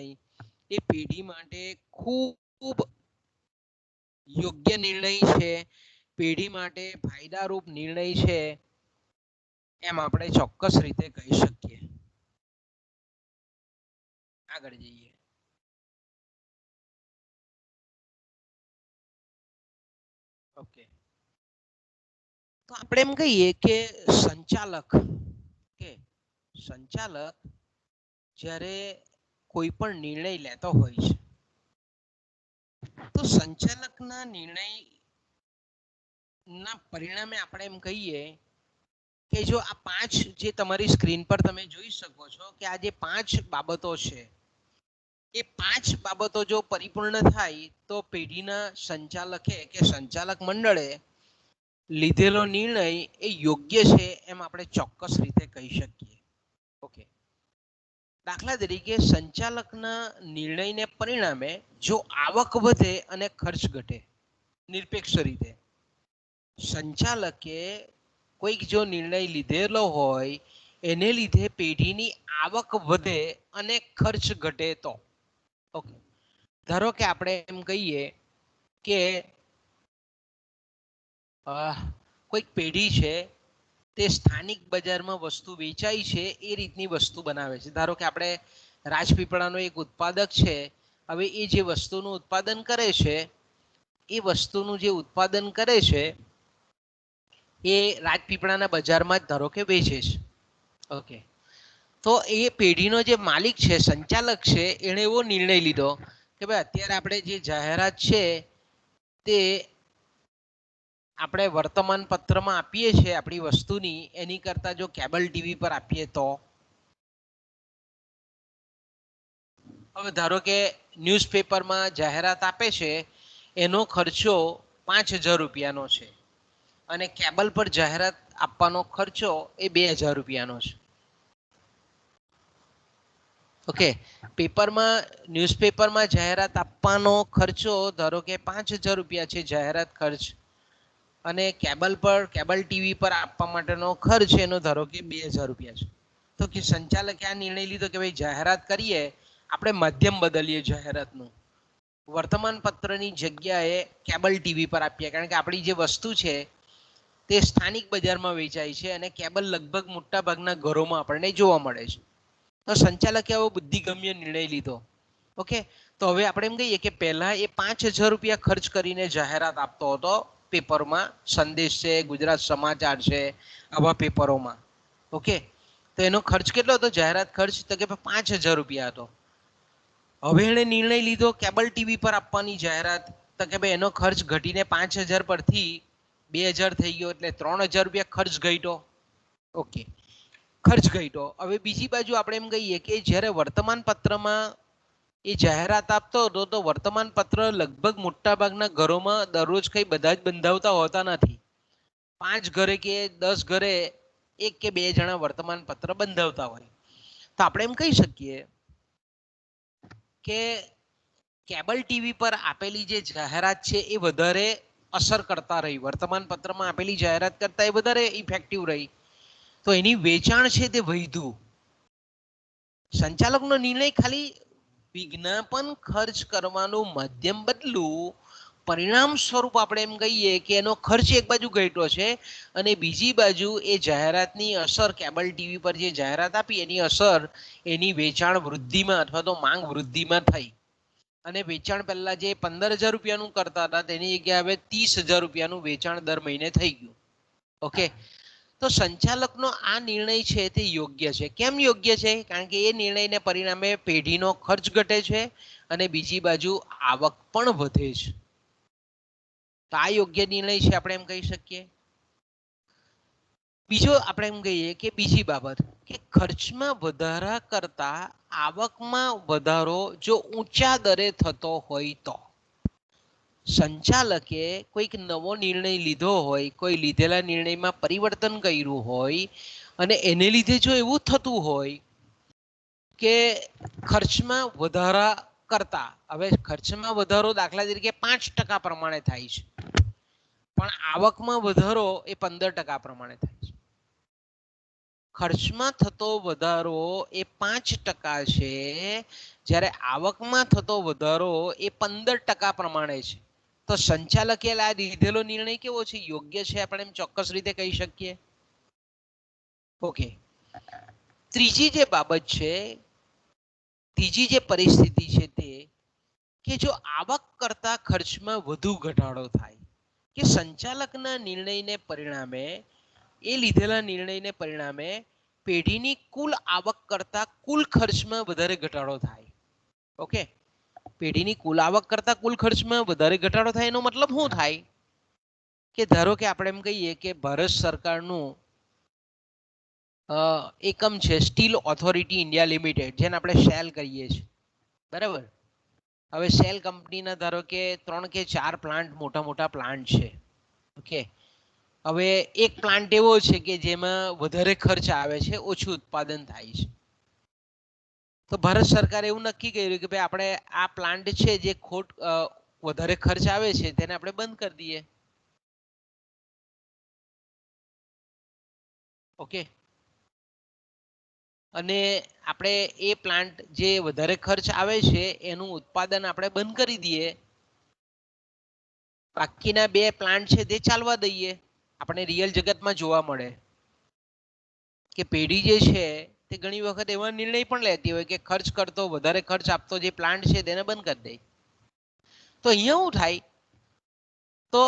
એ પેઢી માટે ખૂબ યોગ્ય નિર્ણય છે, પેઢી માટે ફાયદારૂપ નિર્ણય છે, એમ આપણે ચોક્કસ રીતે કહી શકીએ. આગળ જઈએ. ઓકે, તો આપણે એમ કહીએ કે સંચાલક જ્યારે કોઈ પણ નિર્ણય લેતો હોય છે, તો સંચાલકના નિર્ણયના પરિણામે આપણે એમ કહીએ કે જો આ 5 જે તમારી સ્ક્રીન પર તમે જોઈ શકો છો કે આ જે 5 બાબતો છે, એ 5 બાબતો જો પરિપૂર્ણ થાય તો પેઢીના સંચાલકે કે સંચાલક મંડળે લીધેલો નિર્ણય એ યોગ્ય છે એમ આપણે ચોક્કસ રીતે કહી શકીએ. ઓકે, દાખલા તરીકે સંચાલકના નિર્ણયને પરિણામે જો આવક વધે અને ખર્ચ ઘટે, નિરપેક્ષ રીતે સંચાલકે કોઈક જો નિર્ણય લીધેલો હોય એને લીધે પેઢીની આવક વધે અને ખર્ચ ઘટે તો ઓકે, ધારો કે આપણે એમ કહીએ કે કોઈક પેઢી છે તે સ્થાનિક બજારમાં વસ્તુ વેચાય છે એ રીતની વસ્તુ બનાવે છે. ધારો કે આપણે રાજપીપળાનો એક ઉત્પાદક છે, હવે એ જે વસ્તુનું ઉત્પાદન કરે છે એ વસ્તુનું જે ઉત્પાદન કરે છે એ રાજપીપળાના બજારમાં જ ધારો કે વેચે છે. ઓકે, તો એ પેઢીનો જે માલિક છે, સંચાલક છે, એણે એવો નિર્ણય લીધો કે ભાઈ અત્યારે આપણે જે જાહેરાત છે તે આપણે વર્તમાન પત્રમાં આપીએ છીએ આપણી વસ્તુની, એની કરતા જો કેબલ ટીવી પર આપીએ તો. હવે ધારો કે ન્યૂઝપેપરમાં જાહેરાત આપે છે એનો ખર્ચો 5,000 રૂપિયાનો છે અને કેબલ પર જાહેરાત આપવાનો ખર્ચો એ 2,000 રૂપિયાનો છે. ઓકે, ન્યૂઝપેપરમાં જાહેરાત આપવાનો ખર્ચો ધારો કે 5,000 રૂપિયા છે જાહેરાત ખર્ચ, અને કેબલ ટીવી પર આપવા માટેનો ખર્ચ એનો ધારો કે 2,000 રૂપિયા છે. તો કે સંચાલકે આ નિર્ણય લીધો કે ભાઈ જાહેરાત કરીએ, આપણે માધ્યમ બદલીએ જાહેરાતનું, વર્તમાન પત્રની જગ્યાએ કેબલ ટીવી પર આપીએ, કારણ કે આપણી જે વસ્તુ છે તે સ્થાનિક બજારમાં વેચાય છે અને કેબલ લગભગ મોટા ભાગના ઘરોમાં આપણને જોવા મળે છે. તો સંચાલકે આવો બુદ્ધિગમ્ય નિર્ણય લીધો. ઓકે, તો હવે આપણે એમ કહીએ કે પહેલા એ 5,000 રૂપિયા ખર્ચ કરીને જાહેરાત આપતો હતો પેપરમાં, સંદેશ છે, ગુજરાત સમાચાર છે, આવા પેપરોમાં. ઓકે, તો એનો ખર્ચ કેટલો હતો જાહેરાત ખર્ચ? તો કે 5,000 રૂપિયા હતો. હવે એણે નિર્ણય લીધો કેબલ ટીવી પર આપવાની જાહેરાત, તો કે ભાઈ એનો ખર્ચ ઘટીને 5,000 પરથી 2,000 થઈ ગયો, એટલે 3,000 રૂપિયા ખર્ચ ઘટ્યો. ઓકે, ખર્ચ ઘટ્યો. હવે બીજી બાજુ આપણે એમ કહીએ કે જ્યારે વર્તમાન પત્રમાં એ જાહેરાત આપતો હતો તો વર્તમાન પત્ર લગભગ મોટા ભાગના ઘરોમાં દરરોજ કઈ બધા જ બંધાવતા હોતા નથી. 5 ઘરે કે 10 ઘરે 1 કે 2 જણા વર્તમાન પત્ર બંધાવતા હોય. તો આપણે એમ કહી શકીએ કે કેબલ ટીવી પર આપેલી જે જાહેરાત છે એ વધારે અસર કરતા રહી, વર્તમાન પત્રમાં આપેલી જાહેરાત કરતા એ વધારે ઇફેક્ટિવ રહી, તો એની વેચાણ છે તે વધ્યું. સંચાલકનો નિર્ણય ખાલી વિજ્ઞાપન ખર્ચ કરવાનું માધ્યમ બદલું, પરિણામ સ્વરૂપ આપણે એમ કહીએ કે એનો ખર્ચ એક બાજુ ઘટ્યો છે અને બીજી બાજુ એ જાહેરાતની અસર, કેબલ ટીવી પર જે જાહેરાત આપી એની અસર એની વેચાણ વૃદ્ધિમાં અથવા તો માંગ વૃદ્ધિમાં થઈ, અને વેચાણ પહેલા જે 15,000 રૂપિયાનું કરતા હતા તેની જગ્યાએ હવે 30,000 રૂપિયાનું વેચાણ દર મહિને થઈ ગયું. ઓકે, તો સંચાલકનો આ નિર્ણય છે તે યોગ્ય છે. કેમ યોગ્ય છે? કારણ કે એ નિર્ણયને પરિણામે પેઢીનો ખર્ચ ઘટે છે અને બીજી બાજુ આવક પણ વધે છે. તો આ યોગ્ય નિર્ણય છે આપણે એમ કહી શકીએ. બીજો આપણે એમ કહીએ કે બીજી બાબત કે ખર્ચમાં વધારા કરતા આવકમાં વધારો જો ઊંચા દરે થતો હોય તો સંચાલકે કોઈક નવો નિર્ણય લીધો હોય, કોઈ લીધેલા નિર્ણયમાં પરિવર્તન કર્યું હોય અને એને લીધે જો એવું થતું હોય કે ખર્ચમાં વધારા કરતા, હવે ખર્ચમાં વધારો દાખલા તરીકે 5% પ્રમાણે થાય છે, પણ આવકમાં વધારો એ 15% પ્રમાણે થાય છે. ખર્ચમાં થતો વધારો એ 5% છે, જ્યારે આવકમાં થતો વધારો એ 15% પ્રમાણે છે. તો સંચાલકે આ લીધેલો નિર્ણય કેવો છે, યોગ્ય છે, આપણે એમ ચોક્કસ રીતે કહી શકીએ. ઓકે, ત્રીજી જે બાબત છે, ત્રીજી જે પરિસ્થિતિ છે તે કે જો આવક કરતા ખર્ચમાં વધુ ઘટાડો થાય, કે સંચાલકના નિર્ણયને પરિણામે, એ લીધેલા નિર્ણયને પરિણામે પેઢીની કુલ આવક કરતા કુલ ખર્ચમાં વધારે ઘટાડો થાય. ઓકે, પેઢીની કુલ આવક કરતા કુલ ખર્ચમાં વધારે ઘટાડો થાય એનો મતલબ શું થાય, કે ધારો કે આપણે એમ કહીએ કે ભારત સરકારનું એકમ છે સ્ટીલ ઓથોરિટી ઇન્ડિયા લિમિટેડ, જેને આપણે સેલ કહીએ છીએ, બરાબર. હવે સેલ કંપનીના ધારો કે 3 કે 4 પ્લાન્ટ, મોટા મોટા પ્લાન્ટ છે. ઓકે, હવે એક પ્લાન્ટ એવો છે કે જેમાં વધારે ખર્ચ આવે છે, ઓછું ઉત્પાદન થાય છે. તો ભારત સરકારે એવું નક્કી કર્યું કે ભાઈ આપણે આ પ્લાન્ટ છે જે વધારે ખર્ચ આવે છે તેને આપણે બંધ કરી દઈએ. ઓકે, અને આપણે એ પ્લાન્ટ જે વધારે ખર્ચ આવે છે એનું ઉત્પાદન આપણે બંધ કરી દઈએ, બાકીના 2 પ્લાન્ટ છે તે ચાલવા દઈએ. આપણે રિયલ જગતમાં જોવા મળે કે પેઢી જે છે તે ઘણી વખત એવા નિર્ણય પણ લેતી હોય કે ખર્ચ કરતો, વધારે ખર્ચ આપતો જે પ્લાન્ટ છે તેને બંધ કરી દે. તો અહીંયા શું થાય, તો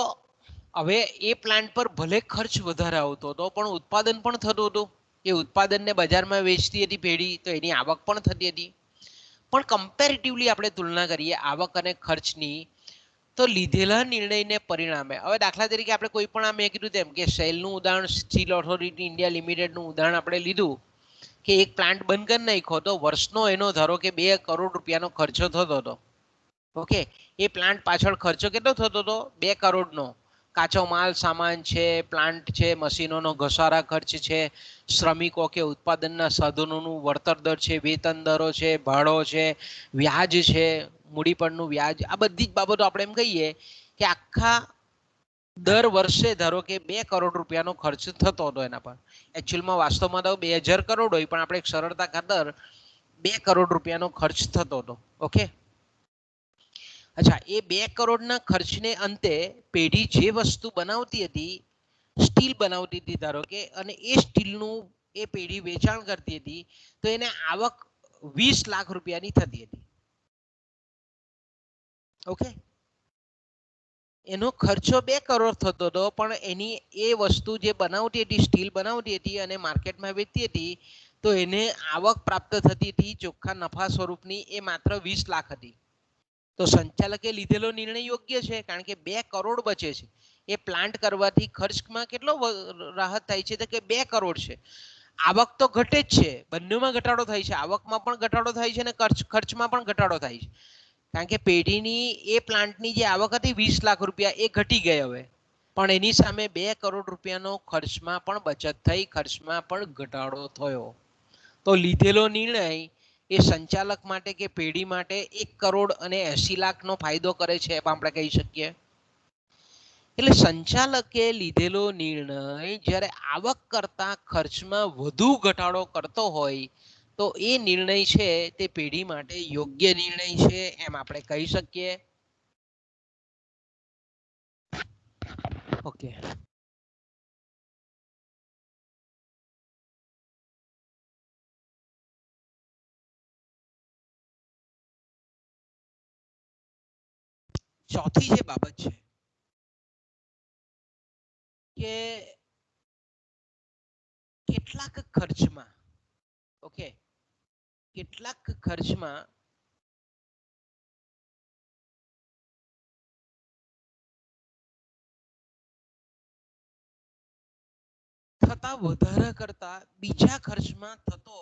હવે એ પ્લાન્ટ પર ભલે ખર્ચ વધારે આવતો હતો પણ ઉત્પાદન પણ થતું હતું. એ ઉત્પાદનને બજારમાં વેચતી હતી પેઢી, તો એની આવક પણ થતી હતી. પણ કમ્પેરેટિવલી આપણે તુલના કરીએ આવક અને ખર્ચની, તો લીધેલા નિર્ણયને પરિણામે, હવે દાખલા તરીકે આપણે કોઈ પણ, મેં કીધું તેમ કે સેલનું ઉદાહરણ, સ્ટીલ ઓથોરિટી ઇન્ડિયા લિમિટેડનું ઉદાહરણ આપણે લીધું કે એક પ્લાન્ટ બંધ કરી નાખ્યો તો વર્ષનો એનો ધારો કે 2 કરોડ રૂપિયાનો ખર્ચો થતો હતો. ઓકે, એ પ્લાન્ટ પાછળ ખર્ચો કેટલો થતો હતો, 2 કરોડનો. કાચો માલ સામાન છે, પ્લાન્ટ છે, મશીનોનો ઘસારા ખર્ચ છે, શ્રમિકો કે ઉત્પાદનના સાધનોનું વળતર દર છે, વેતન દરો છે, ભાડો છે, વ્યાજ છે, મૂડી પરનું વ્યાજ, આ બધી જ બાબતો આપણે એમ કહીએ કે આખા દર વર્ષે ધારો કે 2 કરોડ રૂપિયાનો ખર્ચ થતો હતો એના પર. એકચ્યુઅલમાં વાસ્તવમાં તો 2000 કરોડ હોય, પણ આપણે સરળતા ખાતર 2 કરોડ રૂપિયાનો ખર્ચ થતો હતો. ઓકે, અચ્છા, એ 2 કરોડના ખર્ચને અંતે પેઢી જે વસ્તુ બનાવતી હતી, સ્ટીલ બનાવતી હતી ધારો કે, અને એ સ્ટીલનું એ પેઢી વેચાણ કરતી હતી, તો એને આવક 20 લાખ રૂપિયાની થતી હતી. ઓકે, એનો ખર્ચો 2 કરોડ થતો હતો, પણ એની એ વસ્તુ જે બનાવતી હતી, સ્ટીલ બનાવતી હતી અને માર્કેટમાં વેચતી હતી, તો એને આવક પ્રાપ્ત થતી હતી ચોખ્ખા નફા સ્વરૂપની, એ માત્ર 20 લાખ હતી. તો સંચાલકે લીધેલો નિર્ણય યોગ્ય છે, કારણ કે 2 કરોડ બચે છે. એ પ્લાન્ટ કરવાથી ખર્ચમાં કેટલો રાહત થાય છે, તો કે 2 કરોડ છે. આવક તો ઘટે જ છે, બંનેમાં ઘટાડો થાય છે, આવકમાં પણ ઘટાડો થાય છે અને ખર્ચમાં પણ ઘટાડો થાય છે. કારણ કે પેઢીની એ પ્લાન્ટની જે આવક હતી 20 લાખ રૂપિયા, એ ઘટી ગઈ હવે, પણ એની સામે 2 કરોડ રૂપિયાનો ખર્ચમાં પણ બચત થઈ, ખર્ચમાં પણ ઘટાડો થયો. તો લીધેલો નિર્ણય એ સંચાલક માટે કે પેઢી માટે 1 કરોડ અને 80 લાખનો ફાયદો કરે છે, એમ આપણે કહી શકીએ. એટલે સંચાલકે લીધેલો નિર્ણય જ્યારે આવક કરતા ખર્ચમાં વધુ ઘટાડો કરતો હોય, તો એ નિર્ણય છે તે પેઢી માટે યોગ્ય નિર્ણય છે, એમ આપણે કહી શકીએ. ઓકે, ચોથી જે બાબત છે કે કેટલાક ખર્ચમાં, ઓકે, કેટલાક ખર્ચમાં થતા વધારા કરતા બીજા ખર્ચમાં થતો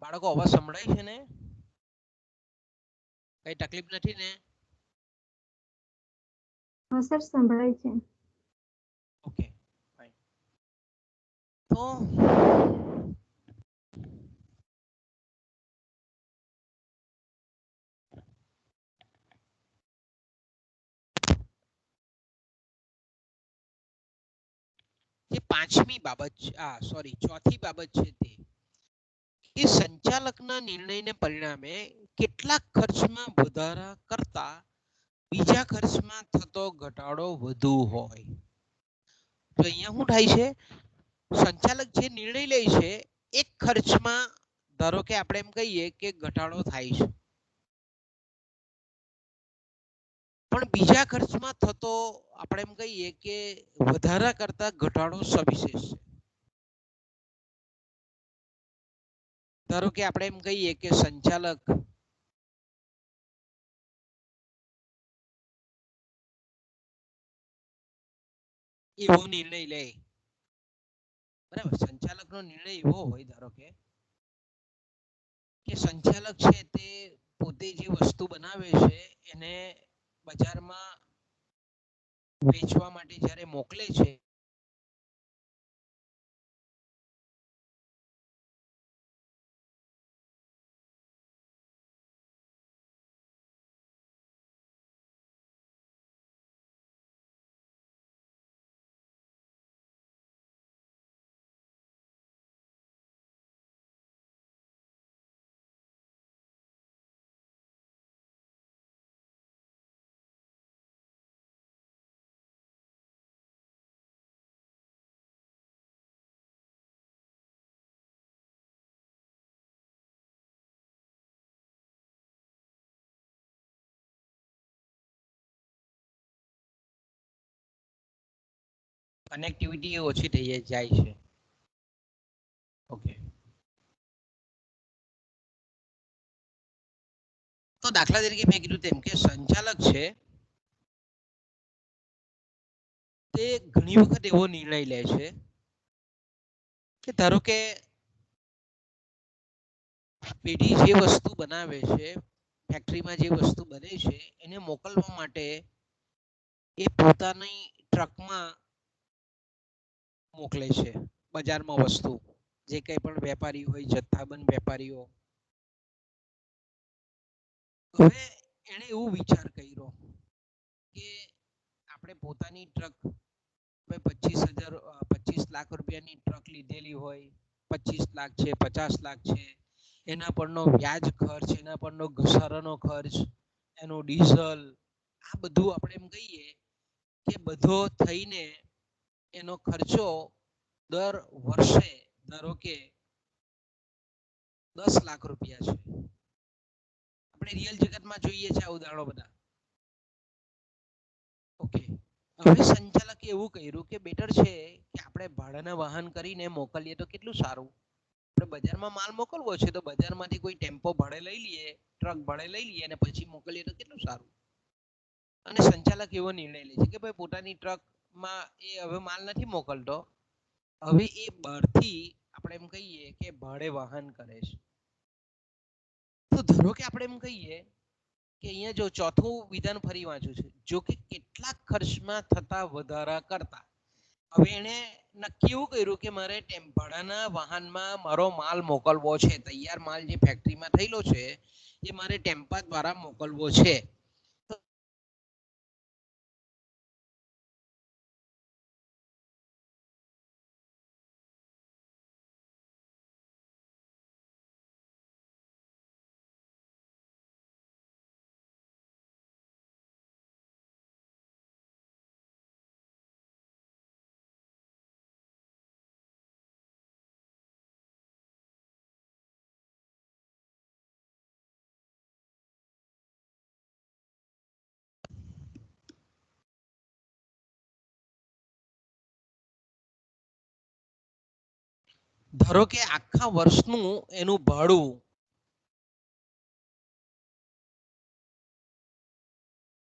બાળકો અવાજ સંભળાય છે ને? કઈ તકલીફ નથી ને? હા સર, સંભળાય છે. Okay, fine. તો પાંચમી બાબત ચોથી બાબત છે તે કે સંચાલકના નિર્ણયને પરિણામે કેટલાક ખર્ચમાં વધારા કરતા બીજા ખર્ચમાં થતો ઘટાડો વધુ હોય. તો અહીંયા શું થાય છે, સંચાલક જે નિર્ણય લે છે એક ખર્ચમાં ધારો કે આપણે એમ કહીએ કે ઘટાડો થાય છે, પણ બીજા ખર્ચમાં થતો આપણે એમ કહીએ કે વધારા કરતા ઘટાડો સવિશેષ છે. ધારો કે આપણે એમ કહીએ કે સંચાલક એવો નિર્ણય લે, બરાબર, સંચાલકનો નિર્ણય એવો હોય, ધારો કે સંચાલક છે તે પોતે જે વસ્તુ બનાવે છે એને બજારમાં વેચવા માટે જ્યારે મોકલે છે કનેક્ટિવિટી ઓછી થઈ જાય છે. ઓકે, તો દાખલા તરીકે મેં કીધું તેમ કે સંચાલક છે તે ઘણી વખત એવો નિર્ણય લે છે કે ધારો કે પેઢી જે વસ્તુ બનાવે છે, ફેક્ટરીમાં જે વસ્તુ બને છે એને મોકલવા માટે એ પોતાની ટ્રકમાં મોકલે છે બજારમાં વસ્તુ, જે કંઈ પણ વેપારી હોય, જથ્થાબંધ વેપારીઓ. હવે એને એવું વિચાર કર્યો કે આપણે પોતાની ટ્રક 25 લાખ રૂપિયાની ટ્રક લીધેલી હોય, 25 લાખ છે, 50 લાખ છે, એના પરનો વ્યાજ ખર્ચ, એના પરનો ઘસારાનો ખર્ચ, એનો ડીઝલ, આ બધું આપણે એમ કહીએ કે બધો થઈને એનો ખર્ચો દર વર્ષે ધારો કે 10 લાખ રૂપિયા છે. આપણે રિયલ જગતમાં જોઈએ છે આ ઉદાહરણો બધા. ઓકે, હવે સંચાલકે એવું કર્યું કે બેટર છે કે આપણે ભાડાના વાહન કરીને મોકલીએ તો કેટલું સારું. આપણે બજારમાં માલ મોકલવો છે તો બજારમાંથી કોઈ ટેમ્પો ભાડે લઈ લઈએ, ટ્રક ભાડે લઈ લઈએ અને પછી મોકલીએ તો કેટલું સારું. અને સંચાલક એવો નિર્ણય લે છે કે ભાઈ પોતાની ટ્રકમાં એ હવે માલ નથી મોકલતો, હવે એ બહારથી આપણે એમ કહીએ કે ભાડે વાહન કરે છે. તો ધારો કે આપણે એમ કહીએ કે અહીંયા જો ચોથું વિધાન ફરી વાંચું છું, જો કે કેટલાક ખર્ચમાં થતા વધારા કરતા. હવે એને નક્કી એવું કર્યું કે મારે ભાડાના વાહનમાં મારો માલ મોકલવો છે, તૈયાર માલ જે ફેક્ટરીમાં થયેલો છે એ મારે ટેમ્પા દ્વારા મોકલવો છે. ધારો કે આખા વર્ષનું એનું ભાડું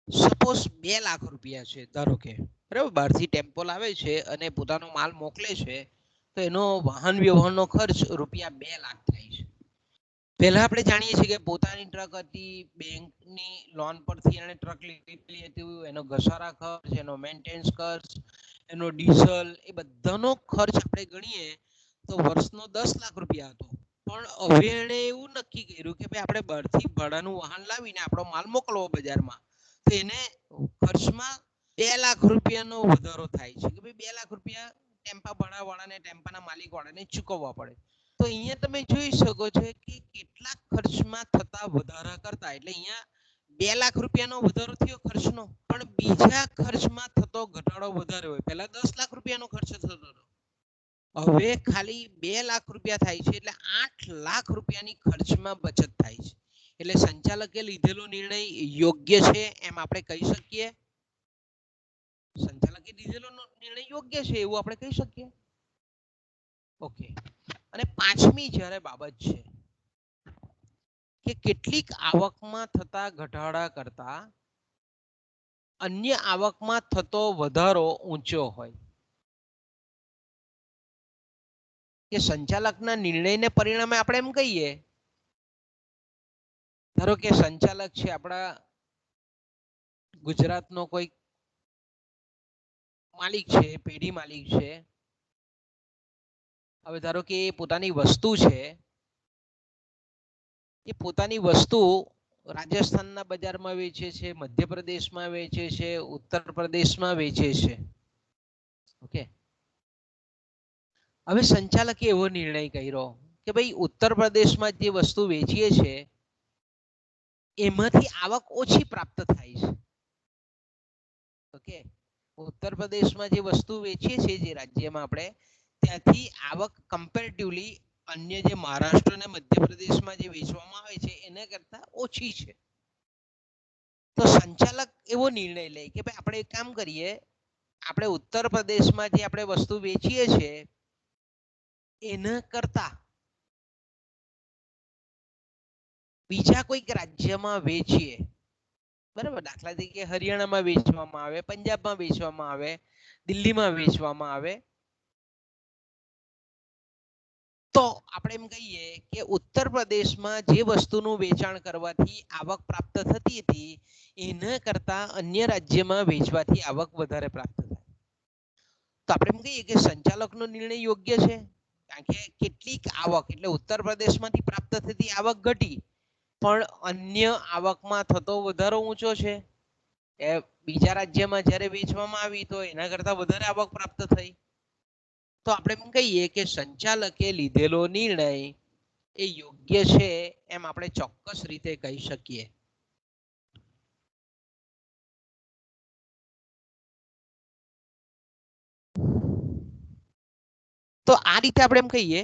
સપોઝ 2 લાખ રૂપિયા છે, ધારો કે બરાબર, બહારથી ટેમ્પો લાવે છે અને પોતાનો માલ મોકલે છે તો એનો વાહન વ્યવહારનો ખર્ચ રૂપિયા 2 લાખ થાય છે. પહેલા આપણે જાણીએ છીએ કે પોતાની ટ્રક હતી, બેંકની લોન પરથી એને ટ્રક લીધેલી હતી, એનો ઘસારા ખર્ચ, એનો મેન્ટેનન્સ ખર્ચ, એનો ડીઝલ, એ બધાનો ખર્ચ આપણે ગણીએ તો વર્ષનો 10 લાખ રૂપિયા હતો. પણ હવે એણે એવું નક્કી કર્યું કે ભાઈ આપણે બહારથી ભાડાનું વાહન લાવીને આપણો માલ મોકલવો બજારમાં, તો એને ખર્ચમાં 2 લાખ રૂપિયાનો વધારો થાય છે કે ભાઈ 2 લાખ રૂપિયા ટેમ્પા ભાડાવાળાને ટેમ્પાના માલિકવાળાને ચૂકવવા પડે. તો અહીંયા તમે જોઈ શકો છો કે કેટલાક ખર્ચમાં થતા વધારા કરતા, એટલે અહીંયા 2 લાખ રૂપિયાનો વધારો થયો ખર્ચનો, પણ બીજા ખર્ચમાં થતો ઘટાડો વધારે હોય. પહેલા 10 લાખ રૂપિયાનો ખર્ચ થતો હતો, હવે ખાલી 2 લાખ રૂપિયા થાય છે, એટલે 8 લાખ રૂપિયાની ખર્ચમાં બચત થાય છે. એટલે સંચાલકે લીધેલો નિર્ણય યોગ્ય છે એમ આપણે કહી શકીએ. સંચાલકે લીધેલો નિર્ણય યોગ્ય છે એવું આપણે કહી શકીએ. ઓકે. અને પાંચમી જ્યારે બાબત છે કે કેટલીક આવકમાં થતા ઘટાડા કરતા અન્ય આવકમાં થતો વધારો ઊંચો હોય. કે સંચાલકના નિર્ણયને પરિણામે આપણે એમ કહીએ, ધારો કે સંચાલક છે આપણા ગુજરાતનો કોઈ માલિક છે, પેઢી માલિક છે. હવે ધારો કે પોતાની વસ્તુ છે, એ પોતાની વસ્તુ રાજસ્થાનના બજારમાં વેચે છે, મધ્યપ્રદેશમાં વેચે છે, ઉત્તર પ્રદેશમાં વેચે છે. ઓકે. હવે સંચાલકે એવો નિર્ણય કર્યો કે ભાઈ ઉત્તર પ્રદેશમાં જે વસ્તુ વેચીએ છે એમાંથી આવક ઓછી પ્રાપ્ત થાય છે. ઓકે. ઉત્તર પ્રદેશમાં જે વસ્તુ વેચીએ છે, જે રાજ્યમાં આપણે, ત્યાંથી આવક કમ્પેરેટિવલી અન્ય જે મહારાષ્ટ્ર અને મધ્યપ્રદેશમાં જે વેચવામાં આવે છે એના કરતા ઓછી છે. તો સંચાલક એવો નિર્ણય લે કે ભાઈ આપણે એક કામ કરીએ, આપણે ઉત્તર પ્રદેશમાં જે આપણે વસ્તુ વેચીએ છીએ એના કરતા બીજા કોઈક રાજ્યમાં વેચીએ. બરાબર. દાખલા તરીકે હરિયાણામાં વેચવામાં આવે, પંજાબમાં વેચવામાં આવે, દિલ્હીમાં વેચવામાં આવે, તો આપણે એમ કહીએ કે ઉત્તર પ્રદેશમાં જે વસ્તુનું વેચાણ કરવાથી આવક પ્રાપ્ત થતી હતી એના કરતા અન્ય રાજ્યમાં વેચવાથી આવક વધારે પ્રાપ્ત થાય. તો આપણે એમ કહીએ કે સંચાલકનો નિર્ણય યોગ્ય છે, કારણ કે કેટલીક આવક, એટલે ઉત્તર પ્રદેશમાંથી પ્રાપ્ત થતી આવક ઘટી, પણ અન્ય આવકમાં થતો વધારો ઊંચો છે. એ બીજા રાજ્યમાં જ્યારે વેચવામાં આવી તો એના કરતા વધારે આવક પ્રાપ્ત થઈ. તો આપણે એમ કહીએ કે સંચાલકે લીધેલો નિર્ણય એ યોગ્ય છે એમ આપણે ચોક્કસ રીતે કહી શકીએ. તો આ રીતે આપણે એમ કહીએ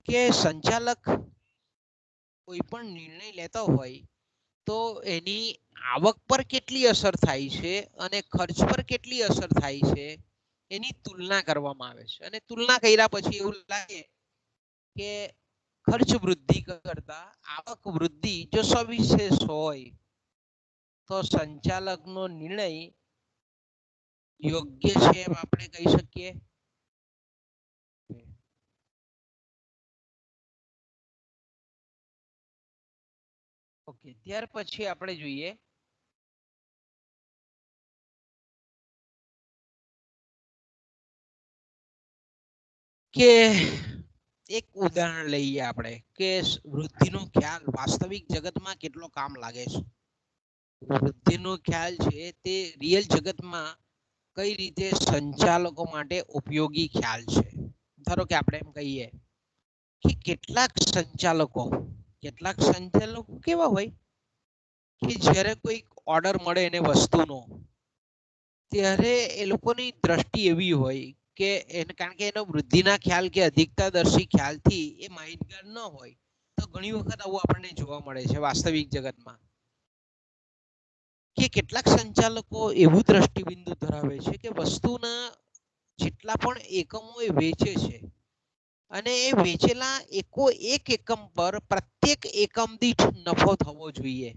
કે સંચાલક કોઈ પણ નિર્ણય લેતો હોય તો એની આવક પર કેટલી અસર થાય છે અને ખર્ચ પર કેટલી અસર થાય છે એની તુલના કરવામાં આવે છે. અને તુલના કર્યા પછી એવું લાગે કે ખર્ચ વૃદ્ધિ કરતા આવક વૃદ્ધિ જો સવિશેષ હોય તો સંચાલકનો નિર્ણય યોગ્ય છે એમ આપણે કહી શકીએ. ઓકે. ત્યાર પછી આપણે જોઈએ કે એક ઉદાહરણ લઈએ આપણે કે વૃદ્ધિનો ખ્યાલ વાસ્તવિક જગતમાં કેટલો કામ લાગે છે. વૃદ્ધિનો ખ્યાલ છે તે રિયલ જગતમાં કઈ રીતે સંચાલકો માટે ઉપયોગી ખ્યાલ છે. ધારો કે આપણે એમ કહીએ કે કેટલાક સંચાલકો કેવા હોય કે જ્યારે કોઈ ઓર્ડર મળે એને વસ્તુનો, ત્યારે એ લોકોની દ્રષ્ટિ એવી હોય કે કારણ કે એનો વૃદ્ધિના ખ્યાલ કે અધિકતાદર્શી ખ્યાલથી એ માહિતગાર ન હોય. તો ઘણી વખત આવું આપણને જોવા મળે છે વાસ્તવિક જગતમાં કે કેટલાક સંચાલકો એવું દ્રષ્ટિબિંદુ ધરાવે છે કે વસ્તુના જેટલા પણ એકમો એ વેચે છે અને એ વેચેલા એક એકમ પર પ્રત્યેક એકમ દીઠ નફો થવો જોઈએ.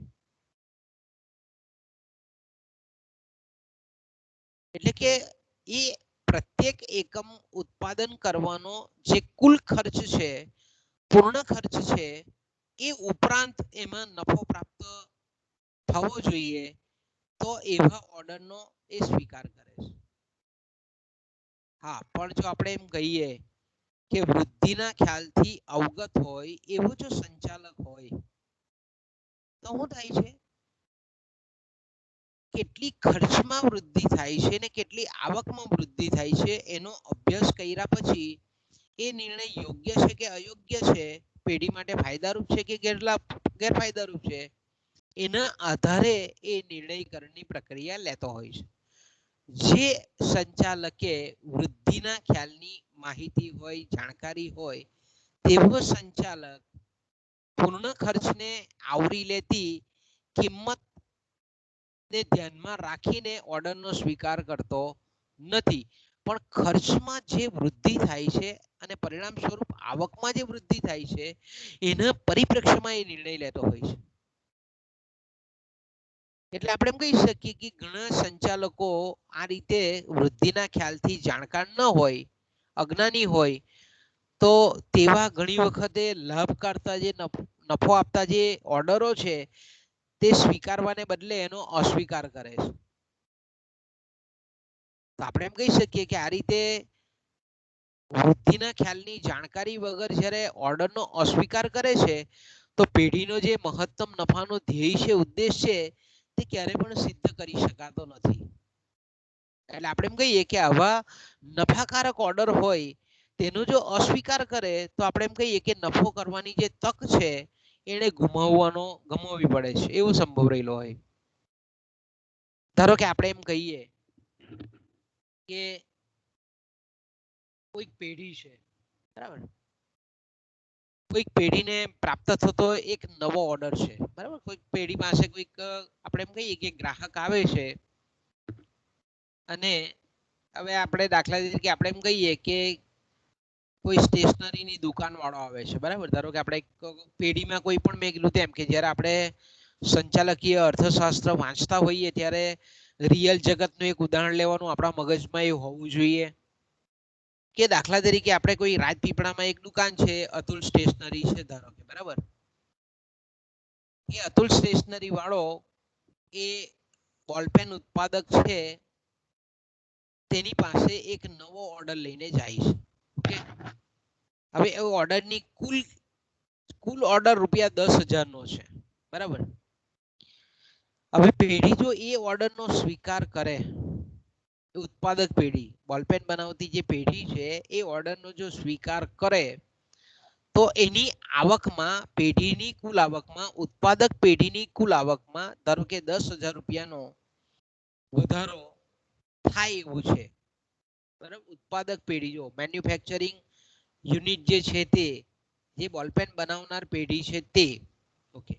એટલે કે એ પ્રત્યેક એકમ ઉત્પાદન કરવાનો જે કુલ ખર્ચ છે, પૂર્ણ ખર્ચ છે, એ ઉપરાંત એમાં નફો પ્રાપ્ત થવો જોઈએ, તો એવા ઓર્ડરનો એ સ્વીકાર કરે છે. હા, પણ જો આપણે એમ કહીએ કે વૃદ્ધિના ખ્યાલથી અવગત હોય એવો જો સંચાલક હોય તો શું થાય છે કેટલી ખર્ચમાં વૃદ્ધિ થાય છે ને કેટલી આવકમાં વૃદ્ધિ થાય છે એનો અભ્યાસ કર્યા પછી એ નિર્ણય યોગ્ય છે કે અયોગ્ય છે, પેઢી માટે ફાયદારૂપ છે કે ગેરફાયદારૂપ છે, એના આધારે એ નિર્ણયકરણની પ્રક્રિયા લેતો હોય છે. જે સંચાલકે વૃદ્ધિના ખ્યાલની માહિતી હોય, જાણકારી હોય, તેવો સંચાલક પૂર્ણ ખર્ચને આવરી લેતી કિંમત ને ધ્યાનમાં રાખીને ઓર્ડરનો સ્વીકાર કરતો નથી. પણ ખર્ચમાં જે વૃદ્ધિ થાય છે અને પરિણામ સ્વરૂપ આવકમાં જે વૃદ્ધિ થાય છે એના પરિપ્રેક્ષ્યમાં એ નિર્ણય લેતો હોય છે. એટલે આપણે એમ કહી શકીએ કે ઘણા સંચાલકો આ રીતે વૃદ્ધિના ખ્યાલથી જાણકાર ન હોય, અજ્ઞાની હોય, તો તેવા ઘણી વખતે લાભ કરતા જે નફો આપતા જે ઓર્ડરો છે તે સ્વીકારવાને બદલે એનો અસ્વીકાર કરે છે. તો આપણે એમ કહી શકીએ કે આ રીતે વૃદ્ધિના ખ્યાલની જાણકારી વગર જ્યારે ઓર્ડરનો અસ્વીકાર કરે છે તો પેઢીનો જે મહત્તમ નફાનો ધ્યેય છે, ઉદ્દેશ છે, તે ક્યારે પણ સિદ્ધ કરી શકાતો નથી. એટલે આપણે એમ કહીએ કે આવા નફાકારક ઓર્ડર હોય તેનો જો અસ્વીકાર કરે તો આપણે એમ કહીએ કે નફો કરવાની જે તક છે એને ગુમાવવી પડે છે એવું સંભવ રહેલો હોય. ધારો કે આપણે એમ કહીએ કે કોઈક પેઢી છે, બરાબર, કોઈક પેઢીને પ્રાપ્ત થતો એક નવો ઓર્ડર છે, બરાબર, કોઈક પેઢી પાસે કોઈક આપણે એમ કહીએ કે ગ્રાહક આવે છે અને હવે આપણે દાખલા તરીકે આપણે એમ કહીએ કે કોઈ સ્ટેશનરીની દુકાન વાળો આવે છે, બરાબર. ધારો કે આપણે પેઢીમાં કોઈ પણ મેં કીધું તેમ કે જ્યારે આપણે સંચાલકીય અર્થશાસ્ત્ર વાંચતા હોઈએ ત્યારે રિયલ જગતનું એક ઉદાહરણ લેવાનું આપણા મગજમાં એ હોવું જોઈએ કે દાખલા તરીકે આપણે કોઈ રાજપીપળામાં એક દુકાન છે, અતુલ સ્ટેશનરી છે, ધારો કે, બરાબર. એ અતુલ સ્ટેશનરી વાળો એ બોલપેન ઉત્પાદક છે તેની પાસે એક નવો ઓર્ડર લઈને જાય છે. હવે એ ઓર્ડરની કુલ ઓર્ડર ₹10,000 નો છે, બરાબર. હવે પેઢી જો એ ઓર્ડરનો સ્વીકાર કરે, ઉત્પાદક પેઢી, બોલપેન બનાવતી જે પેઢી છે એ ઓર્ડરનો જો સ્વીકાર કરે તો એની આવકમાં, પેઢીની કુલ આવકમાં, ઉત્પાદક પેઢીની કુલ આવકમાં ધારો કે ₹10,000 નો વધારો થાય એવું છે, બરાબર. ઉત્પાદક પેઢી જો મેન્યુફેક્ચરિંગ યુનિટ જે છે તે, જે બોલપેન બનાવનાર પેઢી છે તે, ઓકે.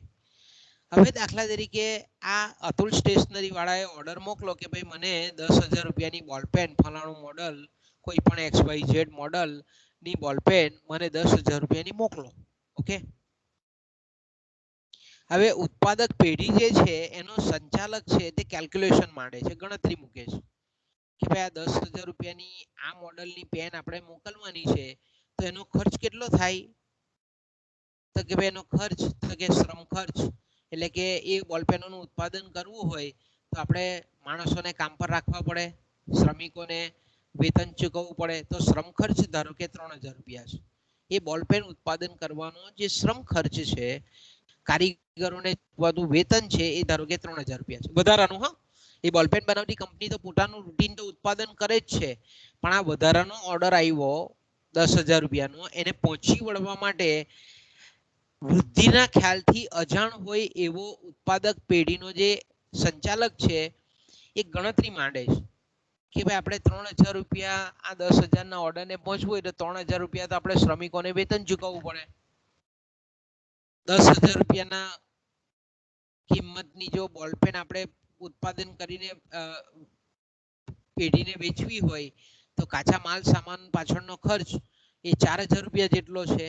હવે દાખલા તરીકે આ અતુલ સ્ટેશનરી વાળાએ ઓર્ડર મોકલો કે ભાઈ મને ₹10,000 બોલપેન ફલાણું મોડલ, કોઈ પણ XYZ મોડલ ની બોલપેન મને ₹10,000 મોકલો, ઓકે. હવે ઉત્પાદક પેઢી જે છે એનો સંચાલક છે તે કેલ્ક્યુલેશન માંડે છે, ગણતરી મૂકે છે કે ભાઈ આ ₹10,000 આ મોડલની પેન આપણે મોકલવાની છે તો એનો ખર્ચ કેટલો થાય? તો કે ભાઈ એનો ખર્ચ, તો કે શ્રમ ખર્ચ, એટલે કે એ બોલપેનોનું ઉત્પાદન કરવું હોય તો આપણે માણસોને કામ પર રાખવા પડે, શ્રમિકોને વેતન ચૂકવવું પડે, તો શ્રમ ખર્ચ ધારો કે ₹3,000 છે. એ બોલપેન ઉત્પાદન કરવાનો જે શ્રમ ખર્ચ છે, કારીગરોને વધુ વેતન છે, એ ધારો કે ₹3,000 છે, વધારાનું. હા, એ બોલપેન બનાવતી કંપની તો પોતાનું રૂટીન તો ઉત્પાદન કરે જ છે, પણ આ વધારાનો ઓર્ડર આવ્યો ₹10,000 નો, એને પહોંચી વળવા માટે વૃદ્ધિના ખ્યાલથી અજાણ હોય એવો ઉત્પાદક પેઢીનો જે સંચાલક છે એ ગણતરી માંડે છે કે ભાઈ આપણે ₹3,000 આ 10,000 ના ઓર્ડરને પહોંચવું હોય તો ₹3,000 તો આપણે શ્રમિકોને વેતન ચૂકવવું પડે. ₹10,000 ના કિંમતની જો બોલપેન આપણે ઉત્પાદન કરીને પેઢીને વેચવી હોય તો કાચા માલ સામાન પાછળનો ખર્ચ એ ₹4,000 જેટલો છે.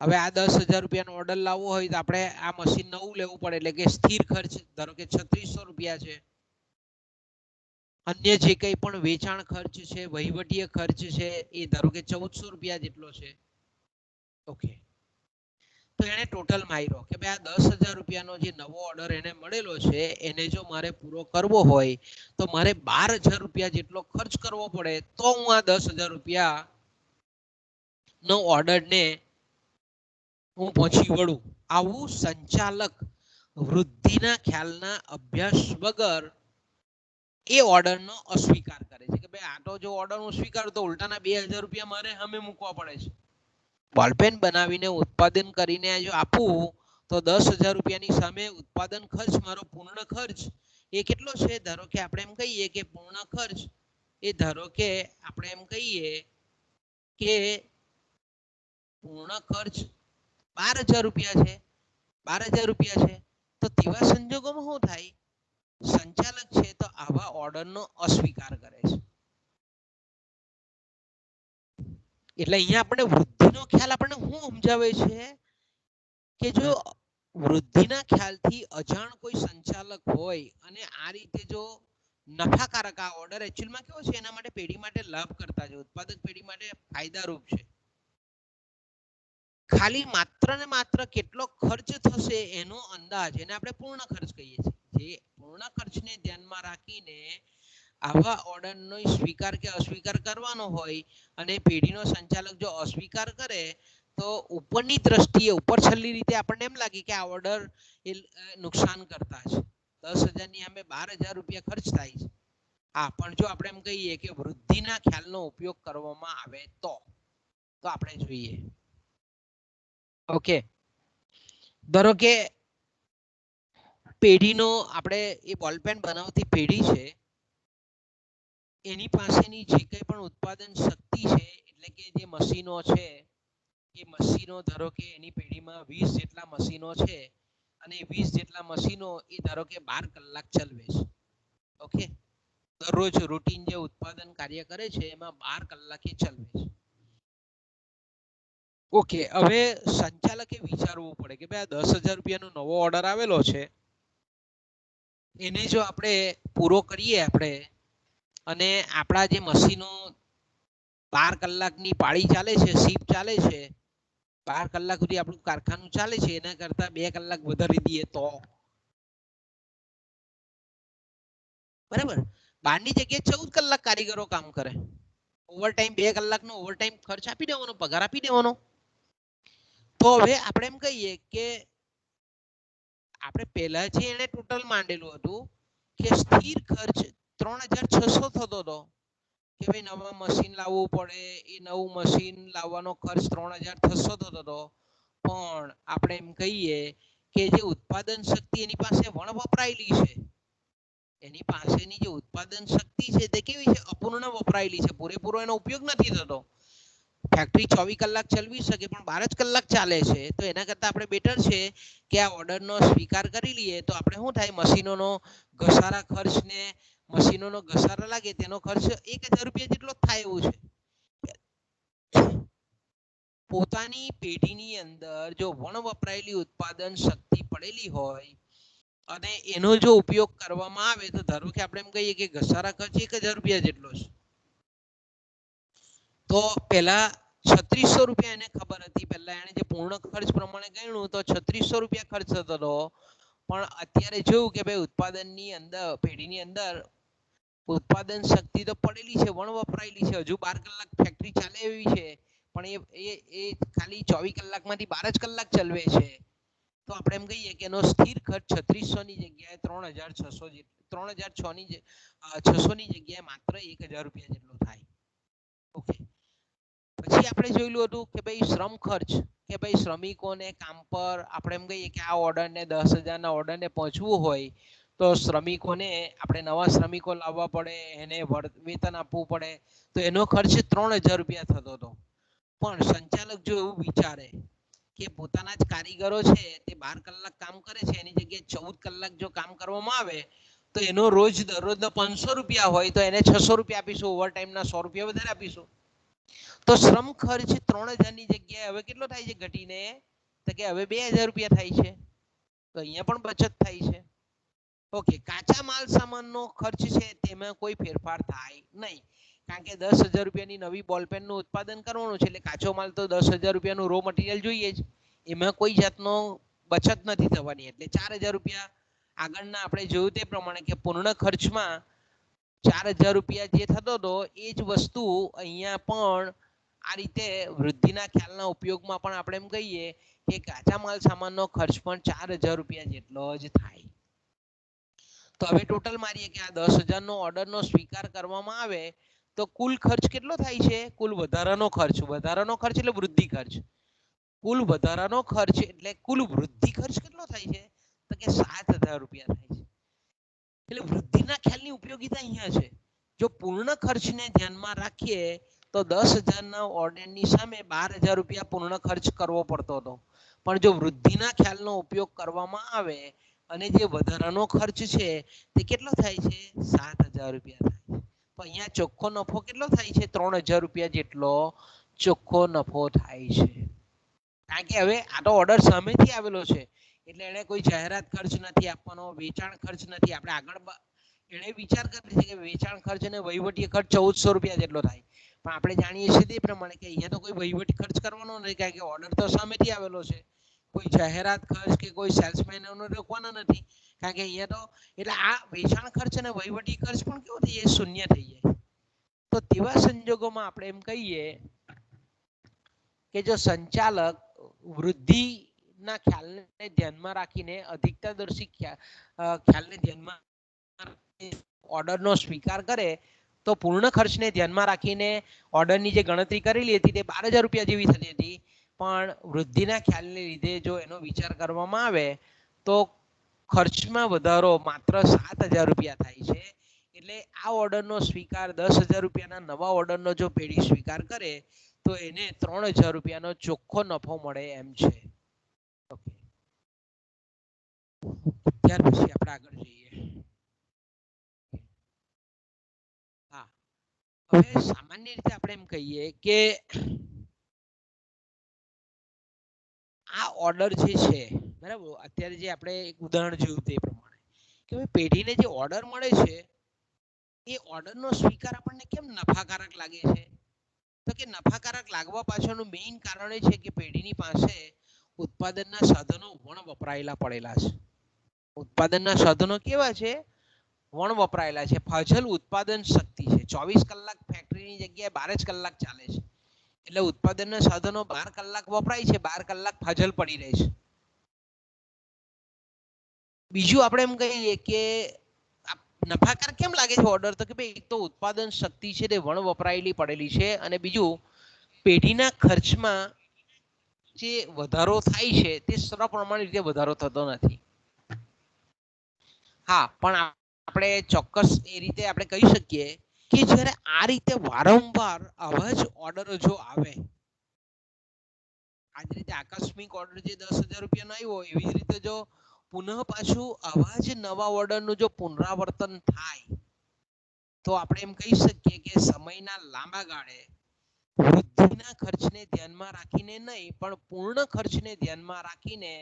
હવે આ ₹10,000 નો ઓર્ડર લાવવો હોય તો આપણે આ મશીન નવું લેવું પડે, એટલે કે સ્થિર ખર્ચ ધારો કે ₹3,600 છે. અન્ય જે કંઈ પણ વેચાણ ખર્ચ છે, વહીવટીય ખર્ચ છે, એ ધારો કે ₹1,400 જેટલો છે, ઓકે. તો એને ટોટલ માર્યો કે ભાઈ આ ₹10,000 નો જે નવો ઓર્ડર એને મળેલો છે એને જો મારે પૂરો કરવો હોય તો મારે ₹12,000 જેટલો ખર્ચ કરવો પડે તો હું આ ₹10,000 નો ઓર્ડરને હું પહોંચી વળું. આવું સંચાલક વૃદ્ધિના ખ્યાલના અભ્યાસ વગર એ ઓર્ડરનો અસ્વીકાર કરે છે કે ભાઈ આ તો જો ઓર્ડર હું સ્વીકારું તો ઉલટાના 2000 રૂપિયા મારે સામે મૂકવા પડે છે. બોલપેન બનાવીને ઉત્પાદન કરીને જો આપું તો 10,000 રૂપિયાની સામે ઉત્પાદન ખર્ચ મારો પૂર્ણ ખર્ચ એ કેટલો છે? ધારો કે આપણે એમ કહીએ કે પૂર્ણ ખર્ચ એ ધારો કે આપણે એમ કહીએ કે પૂર્ણ ખર્ચ 12,000 રૂપિયા છે. 12,000 રૂપિયા છે તો તેવા સંજોગોમાં શું થાય? સંચાલક છે તો આવા ઓર્ડરનો અસ્વીકાર કરે છે. એટલે અહીંયા આપણે વૃદ્ધિનો ખ્યાલ આપણને શું સમજાવે છે કે જો વૃદ્ધિના ખ્યાલથી અજાણ કોઈ સંચાલક હોય અને આ રીતે જો નફાકારક આ ઓર્ડર એકચ્યુઅલમાં કેવો છે? એના માટે પેઢી માટે લાભ કરતા છે, ઉત્પાદક પેઢી માટે ફાયદારૂપ છે. ખાલી માત્ર ને માત્ર કેટલો ખર્ચ થશે એનો અંદાજ, એને આપણે પૂર્ણ ખર્ચ કહીએ છીએ. જે પૂર્ણ ખર્ચને ધ્યાનમાં રાખીને આવા ઓર્ડરનો સ્વીકાર કે અસ્વીકાર કરવાનો હોય અને પેઢીનો સંચાલક જો અસ્વીકાર કરે તો ઉપરની દ્રષ્ટિએ ઉપર છેલ્લી રીતે આપણને એમ લાગે કે આ ઓર્ડર એ નુકસાન કરતા છે. 10,000 ની સામે 12,000 રૂપિયા ખર્ચ થાય છે. હા, પણ જો આપણે એમ કહીએ કે વૃદ્ધિના ખ્યાલનો ઉપયોગ કરવામાં આવે તો આપણે જોઈએ. ઓકે, ધારો કે પેઢીનો આપણે એ બોલપેન બનાવતી પેઢી છે એની પાસેની જે કંઈ પણ ઉત્પાદન શક્તિ છે એટલે કે જે મશીનો છે એ મશીનો ધારો કે એની પેઢીમાં 20 જેટલા મશીનો છે અને 20 જેટલા મશીનો એ ધારો કે 12 કલાક ચલાવે છે. ઓકે, દરરોજ રૂટીન જે ઉત્પાદન કાર્ય કરે છે એમાં 12 કલાકે ચલાવે છે. ઓકે, હવે સંચાલકે વિચારવું પડે કે ભાઈ આ 10,000 રૂપિયાનો નવો ઓર્ડર આવેલો છે એને જો આપણે પૂરો કરીએ આપણે અને આપણા જે મશીનો 12 કલાકની પાળી ચાલે છે, શિફ્ટ ચાલે છે, 12 કલાક સુધી આપણું કારખાનું ચાલે છે એના કરતા 2 કલાક વધારી દઈએ તો બરાબર, 12 ની જગ્યાએ 14 કલાક કારીગરો કામ કરે. ઓવરટાઈમ 2 કલાકનો ઓવરટાઈમ ખર્ચ આપી દેવાનો, પગાર આપી દેવાનો. તો હવે આપણે એમ કહીએ કે આપણે પહેલા જે એને ટોટલ માંડેલું હતું કે સ્થિર ખર્ચ 3,600 થતો હતો કે ભાઈ નવા મશીન લાવવું પડે, એ નવું મશીન લાવવાનો ખર્ચ 3,600 થતો હતો. પણ આપણે એમ કહીએ કે જે ઉત્પાદન શક્તિ એની પાસે વણ વપરાયેલી છે, એની પાસેની જે ઉત્પાદન શક્તિ છે તે કેવી છે? અપૂર્ણ વપરાયેલી છે, પૂરેપૂરો એનો ઉપયોગ નથી થતો. ફેક્ટરી 24 કલાક ચલાવી શકે પણ 12 જ કલાક ચાલે છે. તો એના કરતા આપણે બેટર છે કે આ ઓર્ડરનો સ્વીકાર કરી લઈએ તો આપણે શું થાય? મશીનોનો ઘસારા ખર્ચને મશીનોનો ઘસારા લાગે તેનો ખર્ચ 1,000 રૂપિયા જેટલો થાય એવું છે. પોતાની પેઢીની અંદર જો વણ વપરાયેલી ઉત્પાદન શક્તિ પડેલી હોય અને એનો જો ઉપયોગ કરવામાં આવે તો ધારો કે આપણે એમ કહીએ કે ઘસારા ખર્ચ 1,000 રૂપિયા જેટલો છે તો પહેલા 3,600 રૂપિયા એને ખબર હતી, પહેલા એને જે પૂર્ણ ખર્ચ પ્રમાણે ગણ્યું તો 3,600 રૂપિયા ખર્ચ થતો હતો. પણ અત્યારે જોયું કે ભાઈ ઉત્પાદનની અંદર પેઢીની અંદર ઉત્પાદન શક્તિ તો પડેલી છે, વણ વપરાયેલી છે, હજુ 12 કલાક ફેક્ટરી ચાલે એવી છે પણ એ ખાલી 24 કલાકમાંથી 12 જ કલાક ચલાવે છે. તો આપણે એમ કહીએ કે એનો સ્થિર ખર્ચ 3,600 ની જગ્યાએ 3,600 ની જગ્યાએ માત્ર 1,000 રૂપિયા જેટલો થાય. ઓકે, પછી આપણે જોયેલું હતું કે ભાઈ શ્રમ ખર્ચ, કે ભાઈ શ્રમિકોને કામ પર આપણે એમ કહીએ કે આ ઓર્ડરને 10,000 ના ઓર્ડરને પહોંચવું હોય તો શ્રમિકોને આપણે નવા શ્રમિકો લાવવા પડે, એને વેતન આપવું પડે, તો એનો ખર્ચ 3,000 રૂપિયા થતો હતો. પણ સંચાલક જો એવું વિચારે કે પોતાના જ કારીગરો છે તે 12 કલાક કામ કરે છે એની જગ્યાએ 14 કલાક જો કામ કરવામાં આવે તો એનો રોજ દરરોજનો 500 રૂપિયા હોય તો એને 600 રૂપિયા આપીશું, ઓવરટાઈમના 100 રૂપિયા વધારે આપીશું. તો શ્રમ ખર્ચ 3,000 ની જગ્યાએ હવે કેટલો થાય છે ઘટીને? તો કે હવે 2,000 રૂપિયા થાય છે. તો અહીંયા પણ બચત થાય છે. ઓકે, કાચા માલ સામાનનો ખર્ચ છે તેમાં કોઈ ફેરફાર થાય નહીં, કારણ કે 10,000 રૂપિયાની નવી બોલપેનનું ઉત્પાદન કરવાનું છે એટલે કાચો માલ તો 10,000 રૂપિયાનું રો મટીરિયલ જોઈએ જ, એમાં કોઈ જાતનો બચત નથી થવાની. એટલે 4,000 રૂપિયા આગળના આપણે જોયું તે પ્રમાણે કે પૂર્ણ ખર્ચમાં 4,000 રૂપિયા જે થતો હતો એ જ વસ્તુ અહીંયા પણ આ રીતે વૃદ્ધિના ખ્યાલના ઉપયોગમાં પણ આપણે એમ કહીએ કે કાચા માલ સામાનનો ખર્ચ પણ 4000 રૂપિયા જેટલો જ થાય. તો હવે ટોટલ મારીએ કે આ 10,000 નો ઓર્ડરનો સ્વીકાર કરવામાં આવે તો કુલ ખર્ચ કેટલો થાય છે? કુલ વધારાનો ખર્ચ એટલે વૃદ્ધિ ખર્ચ. કુલ વધારાનો ખર્ચ એટલે કુલ વૃદ્ધિ ખર્ચ કેટલો થાય છે? તો કે 7,000 રૂપિયા થાય છે. એટલે વૃદ્ધિના ખ્યાલની ઉપયોગિતા અહીંયા છે. જો પૂર્ણ ખર્ચને ધ્યાનમાં રાખીએ તો 10,000 ના ઓર્ડરની સામે 12,000 રૂપિયા પૂર્ણ ખર્ચ કરવો પડતો હતો. પણ જો વૃદ્ધિના ખ્યાલનો ઉપયોગ કરવામાં આવે અને જે વધારાનો ખર્ચ છે તે કેટલો થાય છે? 7,000 રૂપિયા થાય છે. તો અહીંયા ચોખ્ખો નફો કેટલો થાય છે? 3,000 રૂપિયા જેટલો ચોખ્ખો નફો થાય છે. કારણ કે હવે આ તો ઓર્ડર સામેથી આવેલો છે એટલે એને કોઈ જાહેરાત ખર્ચ નથી આપવાનો, વેચાણ ખર્ચ નથી. આપણે આગળ એને વિચાર કરે છે કે વેચાણ ખર્ચ અને વહીવટી ખર્ચ 1,400 રૂપિયા જેટલો થાય, પણ આપણે જાણીએ છીએ તે પ્રમાણે કે અહીંયા તો કોઈ વહીવટી ખર્ચ કરવાનો નથી કારણ કે ઓર્ડર તો સામેથી આવેલો છે. કોઈ જાહેરાત ખર્ચ કે કોઈ સેલ્સમેન રોકવાના નથી કારણ કે અહીંયા તો એટલે આ વેચાણ ખર્ચ અને વહીવટી ખર્ચ પણ કેવો થઈ જાય? શૂન્ય થઈ જાય. તો તેવા સંજોગોમાં આપણે એમ કહીએ કે જો સંચાલક વૃદ્ધિના ખ્યાલને ધ્યાનમાં રાખીને અધિકતાદર્શી ખ્યાલને ધ્યાનમાં ઓર્ડરનો સ્વીકાર કરે તો પૂર્ણ ખર્ચને ધ્યાનમાં રાખીને ઓર્ડરની જે ગણતરી કરેલી હતી તે 12,000 રૂપિયા જેવી થતી હતી, પણ વૃદ્ધિના ખ્યાલને લીધે જો એનો વિચાર કરવામાં આવે તો ખર્ચમાં વધારો માત્ર 7,000 રૂપિયા થાય છે. એટલે આ ઓર્ડરનો સ્વીકાર 10,000 રૂપિયાના નવા ઓર્ડરનો જો પેઢી સ્વીકાર કરે તો એને 3,000 રૂપિયાનો ચોખ્ખો નફો મળે એમ છે. ત્યાર પછી આપણે આગળ જઈએ. હા, હવે સામાન્ય રીતે આપણે એમ કહીએ કે આ ઓર્ડર જે છે બરાબર, અત્યારે જે આપણે એક ઉદાહરણ જોયું તે પ્રમાણે કે પેઢીને જે ઓર્ડર મળે છે એ ઓર્ડરનો સ્વીકાર આપણને કેમ નફાકારક લાગે છે? તો કે નફાકારક લાગવા પાછળનું મેઇન કારણ એ છે કે પેઢીની પાસે ઉત્પાદનના સાધનો વણ વપરાયેલા પડેલા છે. ઉત્પાદનના સાધનો કેવા છે? વણ વપરાયેલા છે. ફાજલ ઉત્પાદન શક્તિ છે. 24 કલાક ફેક્ટરીની જગ્યાએ 12 જ કલાક ચાલે છે. એટલે ઉત્પાદનના સાધનો 12 કલાક વપરાય છે, 12 કલાક ફાજલ પડી રહે છે. બીજું આપણે એમ કહીએ કે નફાકાર કેમ લાગે છે ઓર્ડર? તો કે ભાઈ એક તો ઉત્પાદન શક્તિ છે તે વણ વપરાયેલી પડેલી છે અને બીજું પેઢીના ખર્ચમાં જે વધારો થાય છે તે સપ્રમાણ રીતે વધારો થતો નથી. હા, પણ આપણે ચોક્કસ એ રીતે આપણે કહી શકીએ કે જ્યારે આ રીતે વારંવાર આવા જ ઓર્ડર જો આવે, આ જ રીતે આકસ્મિક ઓર્ડર જે 10,000 રૂપિયાનો આવ્યો એવી જ રીતે જો પુનઃ પાછું આવા જ નવા ઓર્ડરનું જો પુનરાવર્તન થાય તો આપણે એમ કહી શકીએ કે સમયના લાંબા ગાળે વૃદ્ધિના ખર્ચને ધ્યાનમાં રાખીને નહીં પણ પૂર્ણ ખર્ચને ધ્યાનમાં રાખીને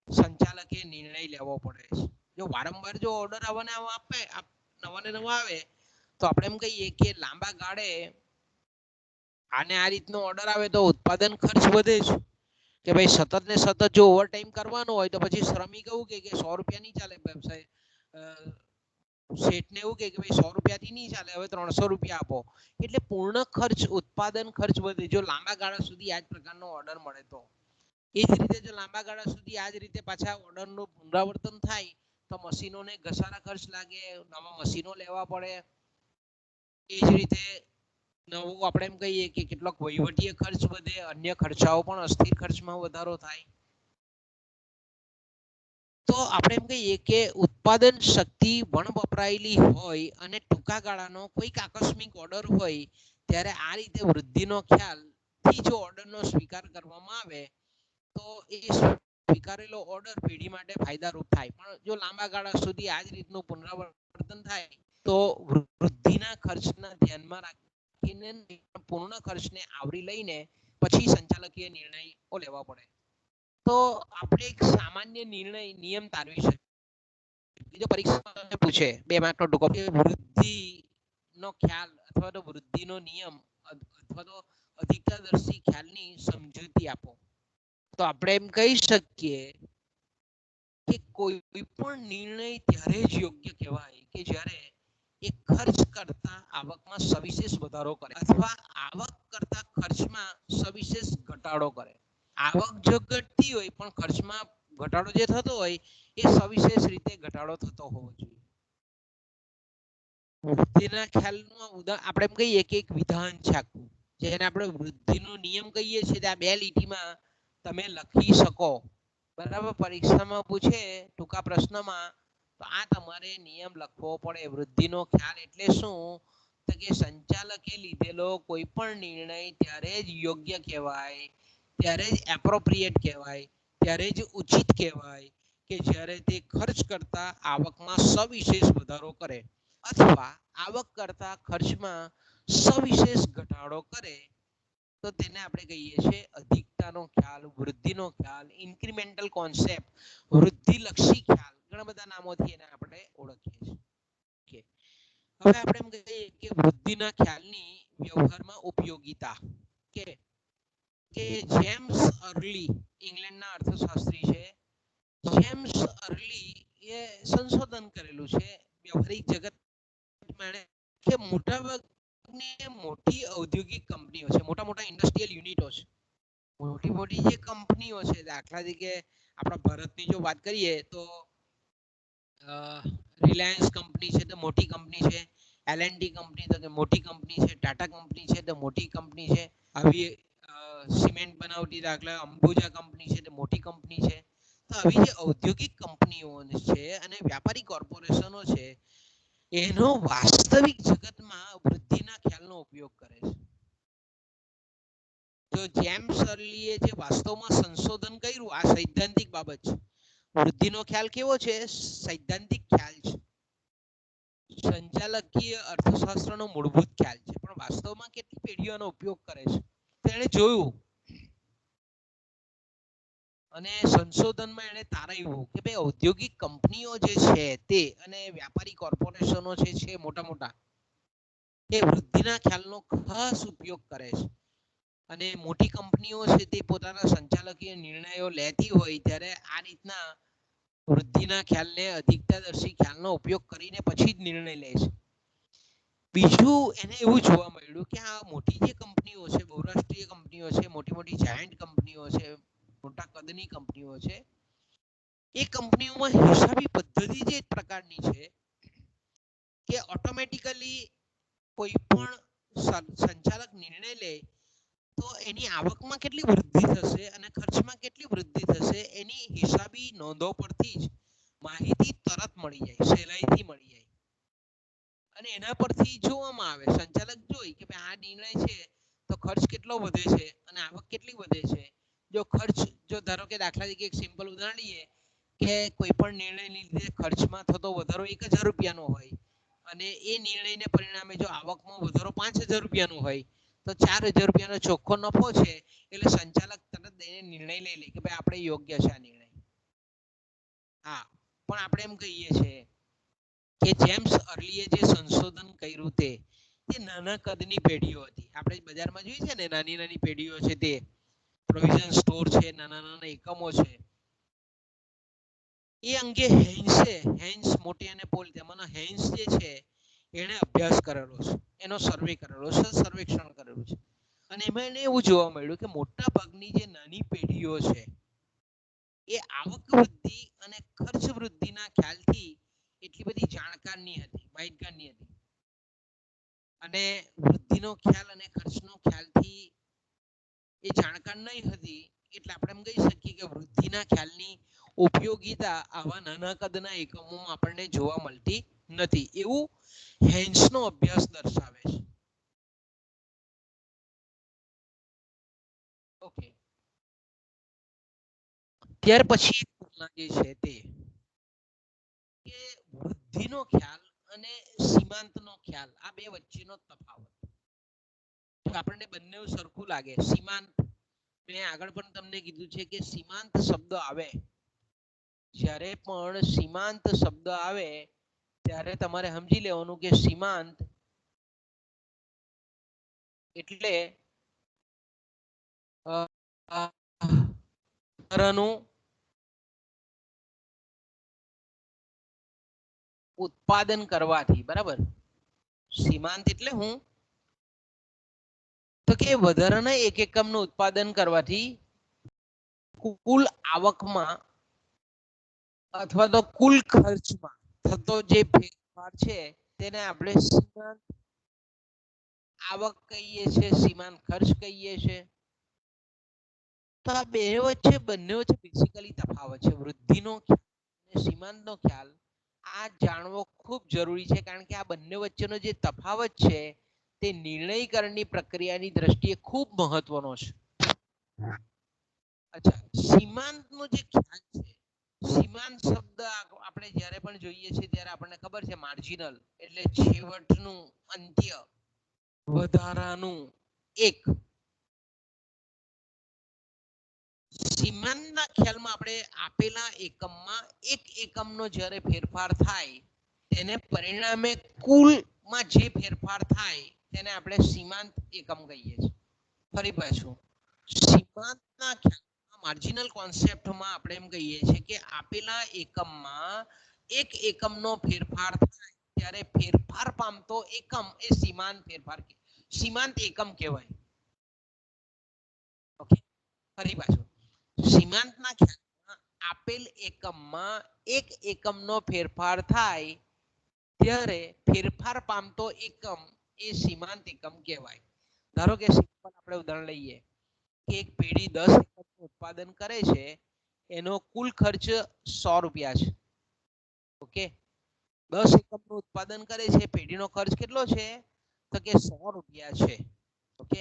સંચાલકે નિર્ણય લેવો પડે છે. જો વારંવાર જો ઓર્ડર આવવાને આપે નવાને નવા આવે તો આપણે એમ કહીએ કે લાંબા ગાળે આને આ રીતનો ઓર્ડર આવે તો ઉત્પાદન ખર્ચ વધે છે કે ભાઈ સતત ને સતત જો ઓવરટાઈમ કરવાનો હોય તો પછી શ્રમિક એવું કે 100 રૂપિયા નહીં ચાલે, વ્યવસાય શેઠને એવું કે ભાઈ 100 રૂપિયાથી નહીં ચાલે, હવે 300 રૂપિયા આપો. એટલે પૂર્ણ ખર્ચ ઉત્પાદન ખર્ચ વધે જો લાંબા ગાળા સુધી આ જ પ્રકારનો ઓર્ડર મળે તો. એ જ રીતે જો લાંબા ગાળા સુધી આ જ રીતે પાછા ઓર્ડરનું પુનરાવર્તન થાય તો મશીનોને ઘસારા ખર્ચ લાગે, નવા મશીનો લેવા પડે. એ જ રીતે નવું આપણે એમ કહીએ કે કેટલોક વહીવટીય ખર્ચ વધે, અન્ય ખર્ચાઓ પણ અસ્થિર ખર્ચમાં વધારો થાય. તો આપણે એમ કહીએ કે ઉત્પાદન શક્તિ વણ વપરાયેલી હોય અને ટૂંકા ગાળાનો કોઈક આકસ્મિક ઓર્ડર હોય ત્યારે આ રીતે વૃદ્ધિનો ખ્યાલથી જો ઓર્ડરનો સ્વીકાર કરવામાં આવે તો એ સ્વીકારેલો ઓર્ડર પેઢી માટે ફાયદારૂપ થાય. પણ જો લાંબા ગાળા સુધી આ જ રીતનું પુનરાવર્તન થાય તો વૃદ્ધિના ખર્ચના ધ્યાનમાં રાખીને પૂર્ણ ખર્ચને આવરી લઈને પછી સંચાલકીય નિર્ણયો લેવા પડે. તો આપણે એક સામાન્ય નિયમ તારવી શકીએ. જો પરીક્ષામાં પૂછે 2 માર્કનો ટૂંકો વૃદ્ધિનો ખ્યાલ અથવા તો વૃદ્ધિનો નિયમ અથવા તો અધિકતાદર્શી ખ્યાલની સમજૂતી આપો તો આપણે એમ કહી શકીએ કે કોઈ પણ નિર્ણય ત્યારે જ યોગ્ય કહેવાય કે જ્યારે એ ખર્ચ કરતા આવકમાં સવિશેષ વધારો કરે અથવા આવક કરતા ખર્ચમાં સવિશેષ ઘટાડો કરે. આવક જો ઘટતી હોય પણ ખર્ચમાં ઘટાડો જે થતો હોય એ સવિશેષ રીતે ઘટાડો થતો હોવો જોઈએ. વૃદ્ધિના ખ્યાલનું આપણે એમ કહીએ કે એક વિધાન છે આખું, જેને આપણે વૃદ્ધિનો નિયમ કહીએ છીએ, તે આ 2 લીટીમાં તમે લખી શકો. બરાબર, પરીક્ષામાં પૂછે ટૂંકા પ્રશ્નમાં તો આ તમારે નિયમ લખવો પડે. વૃદ્ધિનો ખ્યાલ એટલે શું? તો કે સંચાલકે લીધેલો કોઈ પણ નિર્ણય ત્યારે જ યોગ્ય કહેવાય, ત્યારે જ એપ્રોપ્રિએટ કહેવાય, ત્યારે જ ઉચિત કહેવાય કે જ્યારે તે ખર્ચ કરતા આવકમાં સવિશેષ વધારો કરે અથવા આવક કરતા ખર્ચમાં સવિશેષ ઘટાડો કરે તો તેને આપણે કહીએ છીએ અધિકતાનો ખ્યાલ, વૃદ્ધિનો ખ્યાલ, ઇન્ક્રીમેન્ટલ કોન્સેપ્ટ, વૃદ્ધિલક્ષી ખ્યાલ. ઘણા બધા નામોથી એને આપણે ઓળખીએ છીએ. હવે આપણે એમ કહીએ કે વૃદ્ધિના ખ્યાલની વ્યવહારમાં ઉપયોગિતા. કે જેમ્સ અર્લી ઇંગ્લેન્ડના અર્થશાસ્ત્રી છે. જેમ્સ અર્લી એ સંશોધન કરેલું છે વ્યવહારિક જગતમાં કે મોટાભાગની મોટી ઔદ્યોગિક કંપનીઓ છે, મોટા મોટા ઇન્ડસ્ટ્રીયલ યુનિટો છે, મોટી મોટી જે કંપનીઓ છે, દાખલા તરીકે આપણા ભારતની જો વાત કરીએ તો રિલાયન્સ કંપની છે તો મોટી કંપની છે, એલએનટી કંપની તો મોટી કંપની છે, ટાટા કંપની છે તો મોટી કંપની છે, આવી સિમેન્ટ બનાવતી દાખલા અંબુજા કંપની છે તો મોટી કંપની છે. તો આવી જે ઔદ્યોગિક કંપનીઓ છે અને વ્યાપારી કોર્પોરેશનો છે એનો વાસ્તવિક જગતમાં વૃદ્ધિના ખ્યાલનો ઉપયોગ કરે છે. તો જેમ્સ અર્લીએ જે વાસ્તવમાં સંશોધન કર્યું, આ સૈદ્ધાંતિક બાબત છે. વૃદ્ધિનો ખ્યાલ કેવો છે? સૈદ્ધાંતિક ખ્યાલ છે, સંચાલકીય અર્થશાસ્ત્રનો મૂળભૂત ખ્યાલ છે, પણ વાસ્તવમાં કેટલી પેઢીઓનો ઉપયોગ કરે છે તેણે જોયું અને સંશોધનમાં એને તારવ્યું કે ભાઈ ઔદ્યોગિક કંપનીઓ જે છે તે અને વ્યાપારી કોર્પોરેશનો જે છે મોટા મોટા, એ વૃદ્ધિના ખ્યાલનો ખાસ ઉપયોગ કરે છે. અને મોટી કંપનીઓ છે તે પોતાના સંચાલકીય નિર્ણયો લેતી હોય ત્યારે આ રીતના વૃદ્ધિના ખ્યાલને, અધિકતાદર્શી ખ્યાલનો ઉપયોગ કરીને પછી જ નિર્ણય લે છે. બીજું એને એવું જોવા મળ્યું કે આ મોટી જે કંપનીઓ છે, બહુરાષ્ટ્રીય કંપનીઓ છે, મોટી મોટી જાયન્ટ કંપનીઓ છે, મોટા કદની કંપનીઓ છે, એ કંપનીઓમાં હિસાબી પદ્ધતિ જે પ્રકારની છે કે ઓટોમેટિકલી કોઈ પણ સંચાલક નિર્ણય લે તો એની આવકમાં કેટલી વૃદ્ધિ થશે અને ખર્ચમાં કેટલી વૃદ્ધિ થશે એની હિસાબી નોંધો પરથી જ માહિતી તરત મળી જાય, સહેલાઈથી મળી જાય. અને એના પરથી જોવામાં આવે, સંચાલક જોઈ કે ભાઈ આ નિર્ણય છે તો ખર્ચ કેટલો વધે છે અને આવક કેટલી વધે છે. જો ખર્ચ, જો ધારો કે દાખલા તરીકે એક સિમ્પલ ઉદાહરણ લઈએ કે કોઈ પણ નિર્ણય લીધે ખર્ચમાં થતો વધારો 1000 રૂપિયાનો હોય અને એ નિર્ણયને પરિણામે જો આવકમાં વધારો 5000 રૂપિયાનો હોય તો 4000 રૂપિયાનો ચોખ્ખો નફો છે. એટલે સંચાલક તરત એને નિર્ણય લઈ લે કે ભાઈ આપણે યોગ્ય છે આ નિર્ણય. હા, પણ આપણે એમ કહીએ છીએ કે જેમ્સ અર્લીએ જે સંશોધન કર્યું તે નાના કદની પેઢીઓ હતી. આપણે બજારમાં જોઈએ છે ને નાની નાની પેઢીઓ છે, તે પ્રોવિઝન સ્ટોર છે, નાના નાના એકમો છે, એ અંગે હેન્સ મોટી અને પોલ, તેમાંનો હેન્સ જે છે એને અભ્યાસ કરેલો છે, એનો સર્વે કરેલો છે, સર્વેક્ષણ કરેલું છે. અને એમાં એને એવું જોવા મળ્યું કે મોટા ભાગની જે નાની પેઢીઓ છે એ આવક વૃદ્ધિ અને ખર્ચ વૃદ્ધિના ખ્યાલથી એટલી બધી જાણકારની હતી, માહિતગારની હતી. અને વૃદ્ધિનો ખ્યાલ અને ખર્ચનો ખ્યાલથી એ જાણકાર નહીં હતી. એટલે આપણે એમ કહી શકીએ કે વૃદ્ધિના ખ્યાલની ઉપયોગિતા આવા નાના કદના એકમોમાં આપણને જોવા મળતી નથી, એવું હેન્સનો અભ્યાસ દર્શાવે છે. ઓકે, ત્યાર પછી જે છે તે કે વૃદ્ધિનો ખ્યાલ અને સીમાંતનો ખ્યાલ, આ બે વચ્ચેનો તફાવત. તો આપણને બંને સરખું લાગે. સીમાંત, મેં આગળ પણ તમને કીધું છે કે સીમાંત શબ્દ આવે, જ્યારે પણ સીમાંત શબ્દ આવે ત્યારે તમારે સમજી લેવાનું કે સીમાંત એટલે ઉત્પાદન કરવાથી. બરાબર, સીમાંત એટલે હું તો કે વધારાના એક એકમનું ઉત્પાદન કરવાથી કુલ આવકમાં અથવા તો કુલ ખર્ચમાં થતો જે ફેરફાર છે તેને આપણે સીમાંત આવક કહીએ છીએ, સીમાંત ખર્ચ કહીએ છીએ. તો આ બંને વચ્ચે બેઝિકલી તફાવત છે. વૃદ્ધિનો ખ્યાલ અને સીમાંતનો ખ્યાલ આ જાણવો ખૂબ જરૂરી છે, કારણ કે આ બંને વચ્ચેનો જે તફાવત છે તે નિર્ણયકરણની પ્રક્રિયાની દ્રષ્ટિએ ખૂબ મહત્વનો છે. અચ્છા, સીમાંતનો જે ખ્યાલ છે, સીમાંત શબ્દ આપણે જ્યારે પણ જોઈએ છીએ ત્યારે આપણને ખબર છે માર્જિનલ એટલે છેવટનું, અંત્ય, વધારાનું એક. સીમાંતના ખ્યાલમાં આપણે આપેલા એકમમાં એક એકમનો જ્યારે ફેરફાર થાય તેને પરિણામે કુલમાં જે ફેરફાર થાય તેને આપણે સીમાંત એકમ કહીએ છીએ. ફરી પાછું, સીમાંતના ખ્યાલમાં માર્જિનલ કોન્સેપ્ટમાં આપણે એમ કહીએ છીએ કે આપેલા એકમમાં એક એકમનો ફેરફાર થાય ત્યારે ફેરફાર પામતો એકમ એ સીમાંત એકમ કહેવાય. ઓકે, ફરી પાછું, સીમાંતના ખ્યાલમાં આપેલ એકમમાં એક એકમનો ફેરફાર થાય ત્યારે ફેરફાર પામતો એકમ એ સીમાંત એકમ કહેવાય. ધારો કે સિમ્પલ આપણે ઉદાહરણ લઈએ કે એક પેઢી 10 એકમનું ઉત્પાદન કરે છે, એનો કુલ ખર્ચ 100 રૂપિયા છે. ઓકે, 10 એકમનું ઉત્પાદન કરે છે, પેઢીનો ખર્ચ કેટલો છે? તો કે 100 રૂપિયા છે. ઓકે,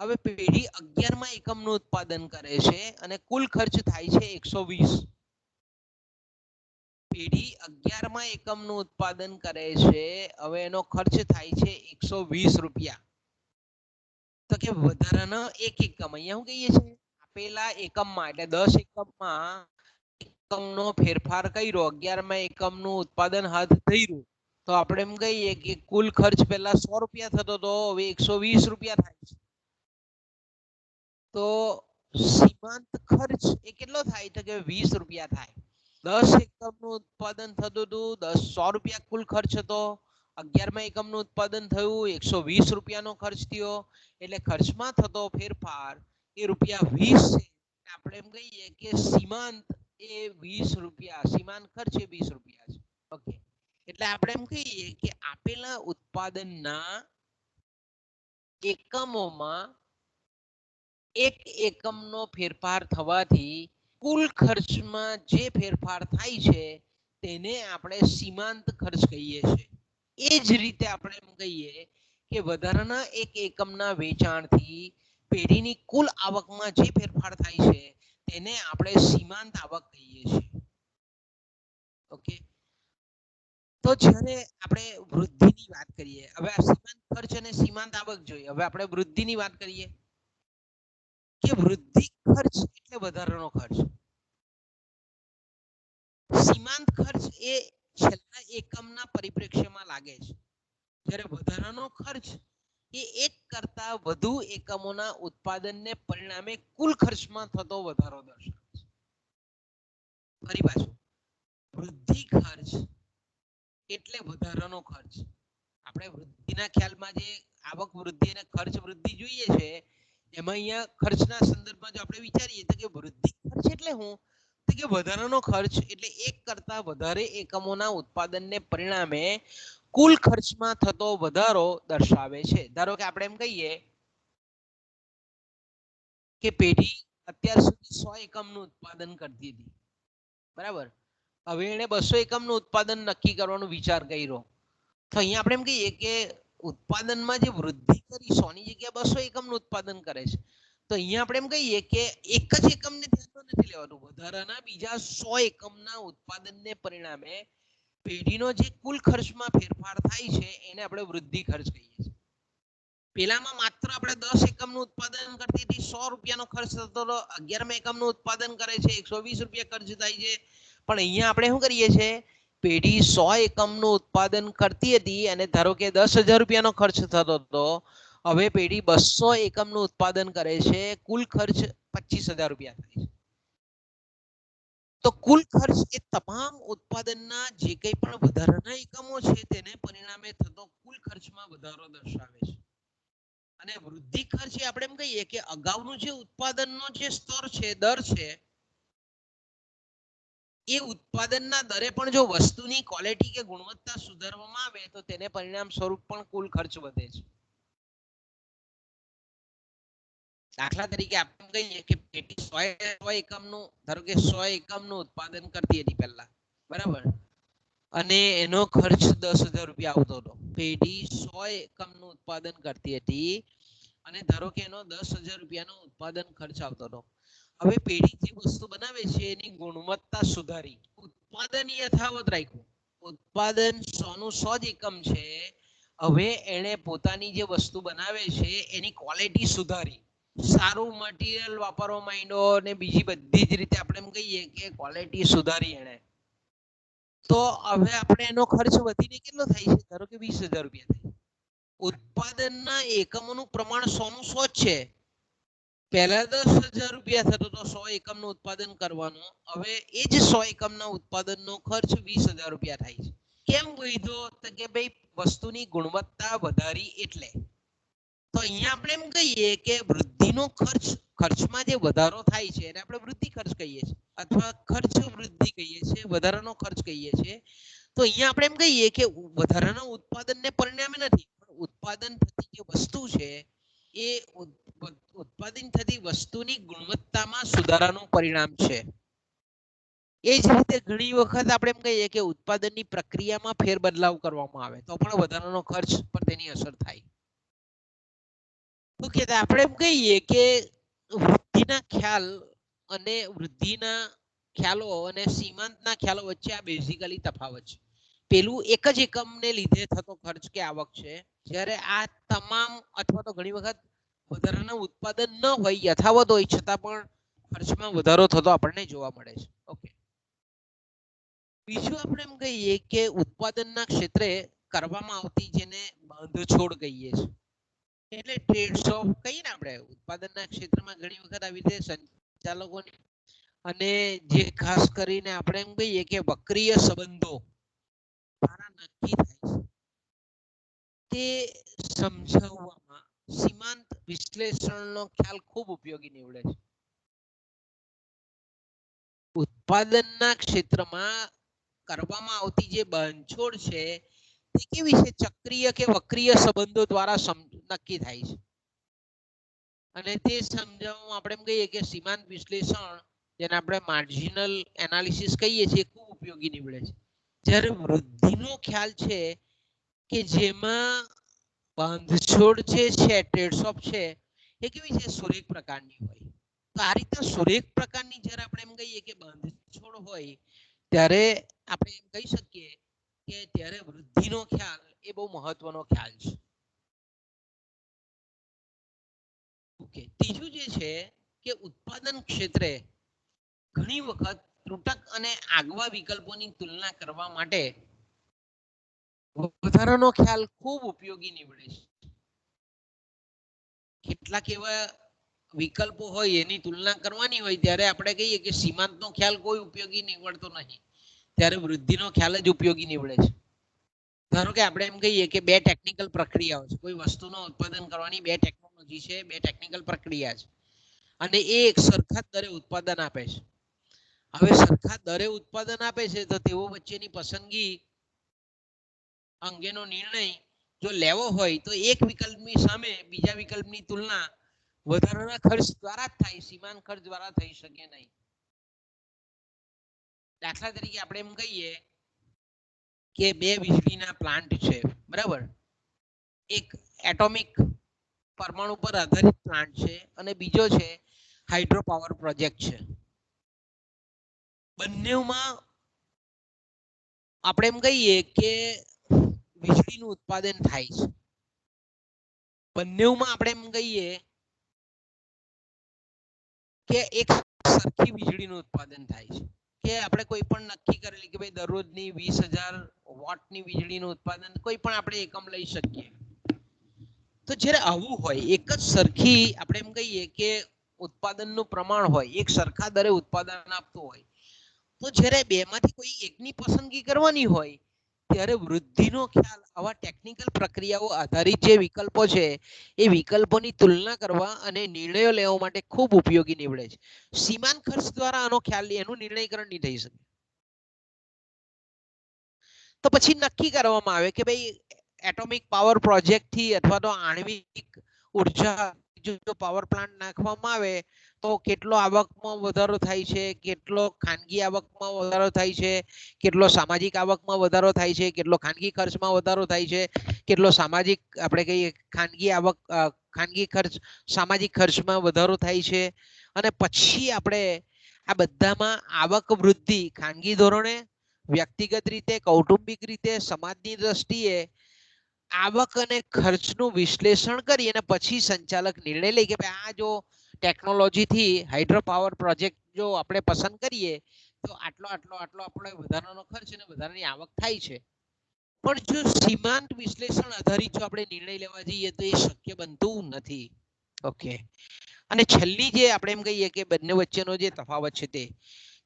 હવે પેઢી 11માં એકમનું ઉત્પાદન કરે છે અને કુલ ખર્ચ થાય છે 120. પેઢી 11માં એકમનું ઉત્પાદન કરે છે, હવે એનો ખર્ચ થાય છે 120 રૂપિયા. તો કે વધારાના એક એકમ, અહીંયા શું કહીએ છીએ આપેલા એકમમાં એટલે 10 એકમમાં એકમનો ફેરફાર કર્યો, 11માં એકમનું ઉત્પાદન હાથ ધર્યું, તો આપણે એમ કહીએ કે કુલ ખર્ચ પહેલા 100 રૂપિયા થતો હતો, હવે 120 રૂપિયા થાય છે. તો સીમાંત ખર્ચ એ કેટલો થાય? તો કે 20 રૂપિયા થાય. 10 એકમનું ઉત્પાદન થતું હતું, 100 રૂપિયા કુલ ખર્ચ હતો, 11માં એકમનું ઉત્પાદન થયું, 120 રૂપિયાનો ખર્ચ થયો, એટલે ખર્ચમાં થતો ફેરફાર એ રૂપિયા 20 છે. આપણે એમ કહીએ કે સીમાંત એ 20 રૂપિયા, સીમાંત ખર્ચ એ 20 રૂપિયા છે. ઓકે, એટલે આપણે એમ કહીએ કે આપેલા ઉત્પાદનના એકમોમાં એક એકમનો ફેરફાર થવાથી કુલ ખર્ચમાં જે ફેરફાર થાય છે તેને આપણે સીમાંત ખર્ચ કહીએ છીએ. એ જ રીતે આપણે એમ કહીએ કે વધારાના એક એકમના વેચાણથી પેઢીની કુલ આવકમાં જે ફેરફાર થાય છે તેને આપણે સીમાંત આવક કહીએ છીએ. ઓકે, તો જ્યારે આપણે વૃદ્ધિની વાત કરીએ, હવે આ સીમાંત ખર્ચ અને સીમાંત આવક જોઈએ, હવે આપણે વૃદ્ધિની વાત કરીએ કે વૃદ્ધિ ખર્ચ એટલે વધારાનો ખર્ચ. સીમાંત ખર્ચ એ છેલ્લા એકમના પરિપ્રેક્ષ્યમાં લાગે છે, જ્યારે વધારાનો ખર્ચ એ એક કરતા વધુ એકમોના ઉત્પાદનને પરિણામે કુલ ખર્ચમાં થતો વધારો દર્શાવે છે. ફરી પાછું, વૃદ્ધિ ખર્ચ એટલે વધારાનો ખર્ચ. આપણે વૃદ્ધિના ખ્યાલમાં જે આવક વૃદ્ધિ અને ખર્ચ વૃદ્ધિ જોઈએ છે, એમાં અહીંયા ખર્ચના સંદર્ભમાં જો આપણે વિચારીએ તો કે વૃદ્ધિ ખર્ચ એટલે શું? તો કે વધારાનો ખર્ચ એટલે એક કરતા વધારે એકમોના ઉત્પાદનને પરિણામે કુલ ખર્ચમાં થતો વધારો દર્શાવે છે. ધારો કે આપણે એમ કહીએ કે પેઢી અત્યાર સુધી 100 એકમનું ઉત્પાદન કરતી હતી, બરાબર? હવે એને 200 એકમનું ઉત્પાદન નક્કી કરવાનો વિચાર કર્યો, તો અહીંયા આપણે એમ કહીએ કે ઉત્પાદનમાં જે વૃદ્ધિ કરી 100 ની જગ્યાએ 200 એકમનું ઉત્પાદન કરે છે, તો અહીંયા આપણે એમ કહીએ કે એક જ એકમને ધ્યાનમાં નથી લેવાનું, વધારાના બીજા 100 એકમના ઉત્પાદનને પરિણામે પેઢીનો જે કુલ ખર્ચમાં ફેરફાર થાય છે એને આપણે વૃદ્ધિ ખર્ચ કહીએ છીએ. પેલામાં માત્ર આપણે 10 એકમનું ઉત્પાદન કરતી હતી, 100 રૂપિયાનો ખર્ચ થતો હતો, 11માં એકમનું ઉત્પાદન કરે છે, 120 રૂપિયા ખર્ચ થાય છે. પણ અહીંયા આપણે શું કરીએ છીએ, પેઢી 100 એકમનું ઉત્પાદન કરતી હતી અને ધારો કે 10,000 રૂપિયાનો ખર્ચ થતો હતો, હવે પેઢી 200 એકમનું ઉત્પાદન કરે છે, કુલ ખર્ચ 25,000 રૂપિયા થાય છે. તો કુલ ખર્ચ એ તમામ ઉત્પાદનના જે કંઈ પણ વધારાના એકમો છે તેને પરિણામે થતો કુલ ખર્ચમાં વધારો દર્શાવે છે. અને વૃદ્ધિ ખર્ચ એ આપણે એમ કહીએ કે અગાઉનું જે ઉત્પાદનનો જે સ્તર છે, દર છે, એ ઉત્પાદનના દરે પણ જો વસ્તુની ક્વોલિટી કે ગુણવત્તા સુધારવામાં આવે તો તેને પરિણામ સ્વરૂપ પણ કુલ ખર્ચ વધે છે. દાખલા તરીકે આપણે કહીએ કે પેટી 100 એકમનું, ધારો કે 100 એકમનું ઉત્પાદન કરતી હતી પહેલા, બરાબર, અને એનો ખર્ચ 10,000 રૂપિયા આવતો હતો. પેઢી 100 એકમનું ઉત્પાદન કરતી હતી અને ધારો કે એનો 10,000 રૂપિયાનો ઉત્પાદન ખર્ચ આવતો હતો. હવે પેઢી જે વસ્તુ બનાવે છે એની ગુણવત્તા સુધારી, ઉત્પાદન યથાવત રાખ્યું. ઉત્પાદન 100 નું 100 જ એકમ છે. હવે એને પોતાની જે વસ્તુ બનાવે છે એની ક્વોલિટી સુધારી, સારું મટીરિયલ વાપરવા માંડ્યો અને બીજી બધી જ રીતે આપણે એમ કહીએ કે ક્વોલિટી સુધારી એને, તો હવે આપણે એનો ખર્ચ વધીને કેટલો થાય છે? ધારો કે 20,000 રૂપિયા થાય. ઉત્પાદનના એકમોનું પ્રમાણ 100 નું 100 જ છે. પહેલા 10,000 રૂપિયા થતો તો 100 એકમનું ઉત્પાદન કરવાનું, હવે એ જ 100 એકમના ઉત્પાદનનો ખર્ચ 20,000 રૂપિયા થાય છે. કેમ વધ્યો? તો કે ભાઈ વસ્તુની ગુણવત્તા વધારી એટલે. તો અહીંયા આપણે એમ કહીએ કે વૃદ્ધિનો ખર્ચમાં જે વધારો થાય છે એને આપણે વૃદ્ધિ ખર્ચ કહીએ છીએ, અથવા ખર્ચ વૃદ્ધિ કહીએ છીએ, વધારાનો ખર્ચ કહીએ છીએ. તો અહીંયા આપણે એમ કહીએ કે વધારાના ઉત્પાદનને પરિણામે નથી, પણ ઉત્પાદન થતી જે વસ્તુ છે એ ઉત્પાદન થતી વસ્તુની ગુણવત્તામાં સુધારાનું પરિણામ છે. એ જ રીતે ઘણી વખત આપણે એમ કહીએ કે ઉત્પાદનની પ્રક્રિયામાં ફેરબદલાવ કરવામાં આવે તો પણ વધારાનો ખર્ચ પર તેની અસર થાય. તો કે આપણે એમ કહીએ કે વૃદ્ધિના ખ્યાલ અને વૃદ્ધિના ખ્યાલો અને સીમાંતના ખ્યાલો વચ્ચે આ બેઝિકલી તફાવત છે. પેલું એક જ એકમને લીધે થતો ખર્ચ કે આવક છે, જ્યારે આ તમામ અથવા તો ઘણી વખત વધારાનું ઉત્પાદન ન હોય, યથાવત હોય, છતાં પણ ખર્ચમાં વધારો થતો આપણને જોવા મળે છે. ઓકે, બીજું આપણે એમ કહીએ કે ઉત્પાદનના ક્ષેત્રે કરવામાં આવતી જેને બાંધછોડ કહીએ છીએ, એટલે ટ્રેડ્સ ઓફ કહીએ ને આપણે, ઉત્પાદનના ક્ષેત્રમાં ઘણી વખત આવી રીતે સંચાલકોની અને જે ખાસ કરીને આપણે એમ કહીએ કે વક્રીય સંબંધો દ્વારા નક્કી થાય છે, તે સમજાવવામાં સીમાંત વિશ્લેષણનો ખ્યાલ ખૂબ ઉપયોગી નીવડે છે. ઉત્પાદનના ક્ષેત્રમાં કરવામાં આવતી જે બાંધછોડ છે તે કેવી છે? ચક્રીય કે વક્રીય સંબંધો દ્વારા નક્કી થાય છે, અને તે સમજાવવામાં આપણે એમ કહીએ કે સીમાંત વિશ્લેષણ, જેને આપણે માર્જિનલ એનાલિસિસ કહીએ છીએ, ખૂબ ઉપયોગી નીવડે છે. જ્યારે વૃદ્ધિનો ખ્યાલ છે કે જેમાં બાંધછોડ જે છે, ટ્રેડ્સ ઓફ છે, એ કેવી છે? સુરેખ પ્રકારની હોય. તો આ રીતે સુરેખ પ્રકારની જ્યારે આપણે એમ કહીએ કે બાંધછોડ હોય ત્યારે આપણે એમ કહી શકીએ કે ત્યારે વૃદ્ધિનો ખ્યાલ એ બહુ મહત્વનો ખ્યાલ છે. ઓકે, ત્રીજું જે છે કે ઉત્પાદન ક્ષેત્રે ઘણી વખત ત્રુટક અને આગવા વિકલ્પોની તુલના કરવા માટે વધારાનો ખ્યાલ ખૂબ ઉપયોગી નીવડે છે. કેટલાક એવા વિકલ્પો હોય એની તુલના કરવાની હોય ત્યારે આપણે કહીએ કે સીમાંતનો ખ્યાલ કોઈ ઉપયોગી નીવડતો નહીં, ત્યારે વૃદ્ધિનો ખ્યાલ જ ઉપયોગી નીવડે છે. ધારો કે આપણે એમ કહીએ કે બે ટેકનિકલ પ્રક્રિયાઓ છે, કોઈ વસ્તુનું ઉત્પાદન કરવાની બે ટેકનોલોજી છે, બે ટેકનિકલ પ્રક્રિયા છે, અને એ એક સરખા દરે ઉત્પાદન આપે છે. હવે સરખા દરે ઉત્પાદન આપે છે તો તેઓ વચ્ચેની પસંદગી અંગેનો નિર્ણય જો લેવો હોય તો એક વિકલ્પની સામે બીજા વિકલ્પની તુલના વધારાના ખર્ચ દ્વારા જ થાય, સીમાંત ખર્ચ દ્વારા થઈ શકે નહીં. દાખલા તરીકે આપણે એમ કહીએ કે બે વીજળીના પ્લાન્ટ છે, બરાબર, એક એટોમિક પરમાણુ પર આધારિત પ્લાન્ટ છે અને બીજો છે હાઇડ્રો પાવર પ્રોજેક્ટ છે. બંનેમાં આપણે એમ કહીએ કે વીજળીનું ઉત્પાદન થાય છે. બંનેમાં આપણે એમ કહીએ કે એક સરખી વીજળીનું ઉત્પાદન થાય છે, કે આપણે કોઈ પણ નક્કી કરેલી કે ભાઈ દરરોજની 20,000 વોટની વીજળીનું ઉત્પાદન કોઈ પણ આપણે એકમ લઈ શકીએ. તો જ્યારે આવું હોય, એક જ સરખી આપણે એમ કહીએ કે ઉત્પાદનનું પ્રમાણ હોય, એક સરખા દરે ઉત્પાદન આપતું હોય, તો જ્યારે બેમાંથી કોઈ એકની પસંદગી કરવાની હોય ત્યારે વૃદ્ધિનો ખ્યાલ આવા ટેકનિકલ પ્રક્રિયાઓ આધારિત જે વિકલ્પો છે એ વિકલ્પોની તુલના કરવા અને નિર્ણયો લેવા માટે ખૂબ ઉપયોગી નીવડે છે. સીમાંત ખર્ચ દ્વારા આનો ખ્યાલ એનું નિર્ણયકરણ નહીં થઈ શકે. તો પછી નક્કી કરવામાં આવે કે ભાઈ એટોમિક પાવર પ્રોજેક્ટ થી અથવા તો આણ્વિક ઉર્જા જો પાવર પ્લાન્ટ નાખવામાં આવે તો કેટલો આવકમાં વધારો થાય છે, કેટલો ખાનગી આવકમાં વધારો થાય છે, કેટલો સામાજિક આવકમાં વધારો થાય છે, કેટલો ખાનગી ખર્ચમાં વધારો થાય છે, કેટલો સામાજિક આપણે કહીએ ખાનગી આવક ખાનગી ખર્ચ સામાજિક ખર્ચમાં વધારો થાય છે. અને પછી આપણે આ બધામાં આવક વૃદ્ધિ ખાનગી ધોરણે, વ્યક્તિગત રીતે, કૌટુંબિક રીતે, સમાજની દ્રષ્ટિએ આવક અને ખર્ચનું વિશ્લેષણ કરી અને પછી સંચાલક નિર્ણય લે કે ભાઈ આ જો ટેકનોલોજી થી હાઇડ્રો પાવર પ્રોજેક્ટ જો આપણે પસંદ કરીએ તો આટલો આટલો આટલો આપણે વધારાનો ખર્ચ અને વધારાની આવક થાય છે. પણ જો સીમાંત વિશ્લેષણ આધારિત જો આપણે નિર્ણય લેવા જઈએ તો એ શક્ય બનતું નથી. ઓકે. અને છેલ્લી જે આપણે એમ કહીએ કે બંને વચ્ચેનો જે તફાવત છે તે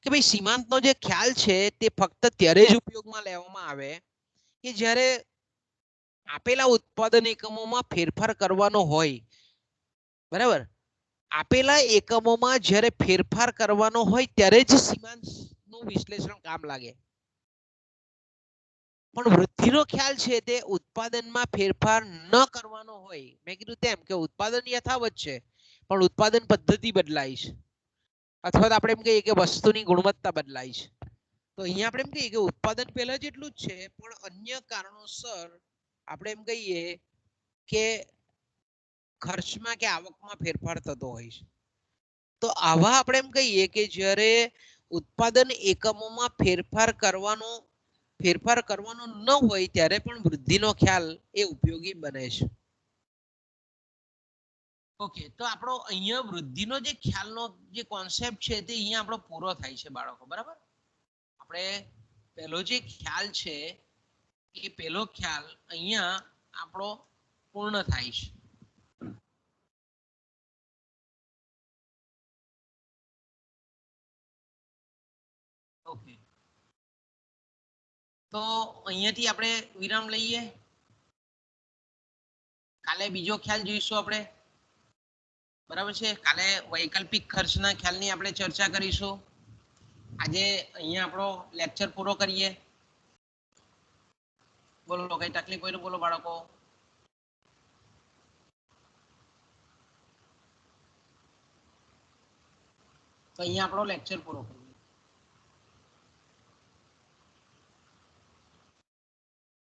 કે ભાઈ સીમાંતનો જે ખ્યાલ છે તે ફક્ત ત્યારે જ ઉપયોગમાં લેવામાં આવે કે જ્યારે આપેલા ઉત્પાદન એકમોમાં ફેરફાર કરવાનો હોય. બરાબર. આપેલા એકમોમાં જ્યારે ફેરફાર કરવાનો હોય ત્યારે જ સીમાંતનું વિશ્લેષણ કામ લાગે. પણ વૃદ્ધિનો ખ્યાલ છે તે ઉત્પાદનમાં ફેરફાર ન કરવાનો હોય. મેં કીધું તેમ કે ઉત્પાદન યથાવત છે પણ ઉત્પાદન પદ્ધતિ બદલાય છે. અથવા તો આપણે એમ કહીએ કે વસ્તુની ગુણવત્તા બદલાય છે. તો અહીંયા આપણે એમ કહીએ કે ઉત્પાદન પહેલા જેટલું જ છે પણ અન્ય કારણોસર આપણે એમ કહીએ કે ખર્ચમાં કે આવકમાં ફેરફાર થતો હોય છે. તો આવા આપણે એમ કહીએ કે જ્યારે ઉત્પાદન એકમોમાં ફેરફાર કરવાનો ન હોય ત્યારે પણ વૃદ્ધિનો ખ્યાલ એ ઉપયોગી બને છે. ઓકે, તો આપણો અહીંયા વૃદ્ધિનો જે ખ્યાલનો જે કોન્સેપ્ટ છે તે અહીંયા આપણો પૂરો થાય છે બાળકો. બરાબર. આપણે પહેલો જે ખ્યાલ છે એ પહેલો ખ્યાલ અહીંયા આપણો પૂર્ણ થાય છે. ઓકે, તો અહીંયાથી આપણે વિરામ લઈએ. કાલે બીજો ખ્યાલ જોઈશું આપણે. બરાબર છે. કાલે વૈકલ્પિક ખર્ચના ખ્યાલની આપણે ચર્ચા કરીશું. આજે અહીંયા આપણો લેક્ચર પૂરો કરીએ. બોલો કઈ તકલીફ હોય તો બોલો બાળકો. તો અહીંયા આપણો લેક્ચર પૂરો કરીએ.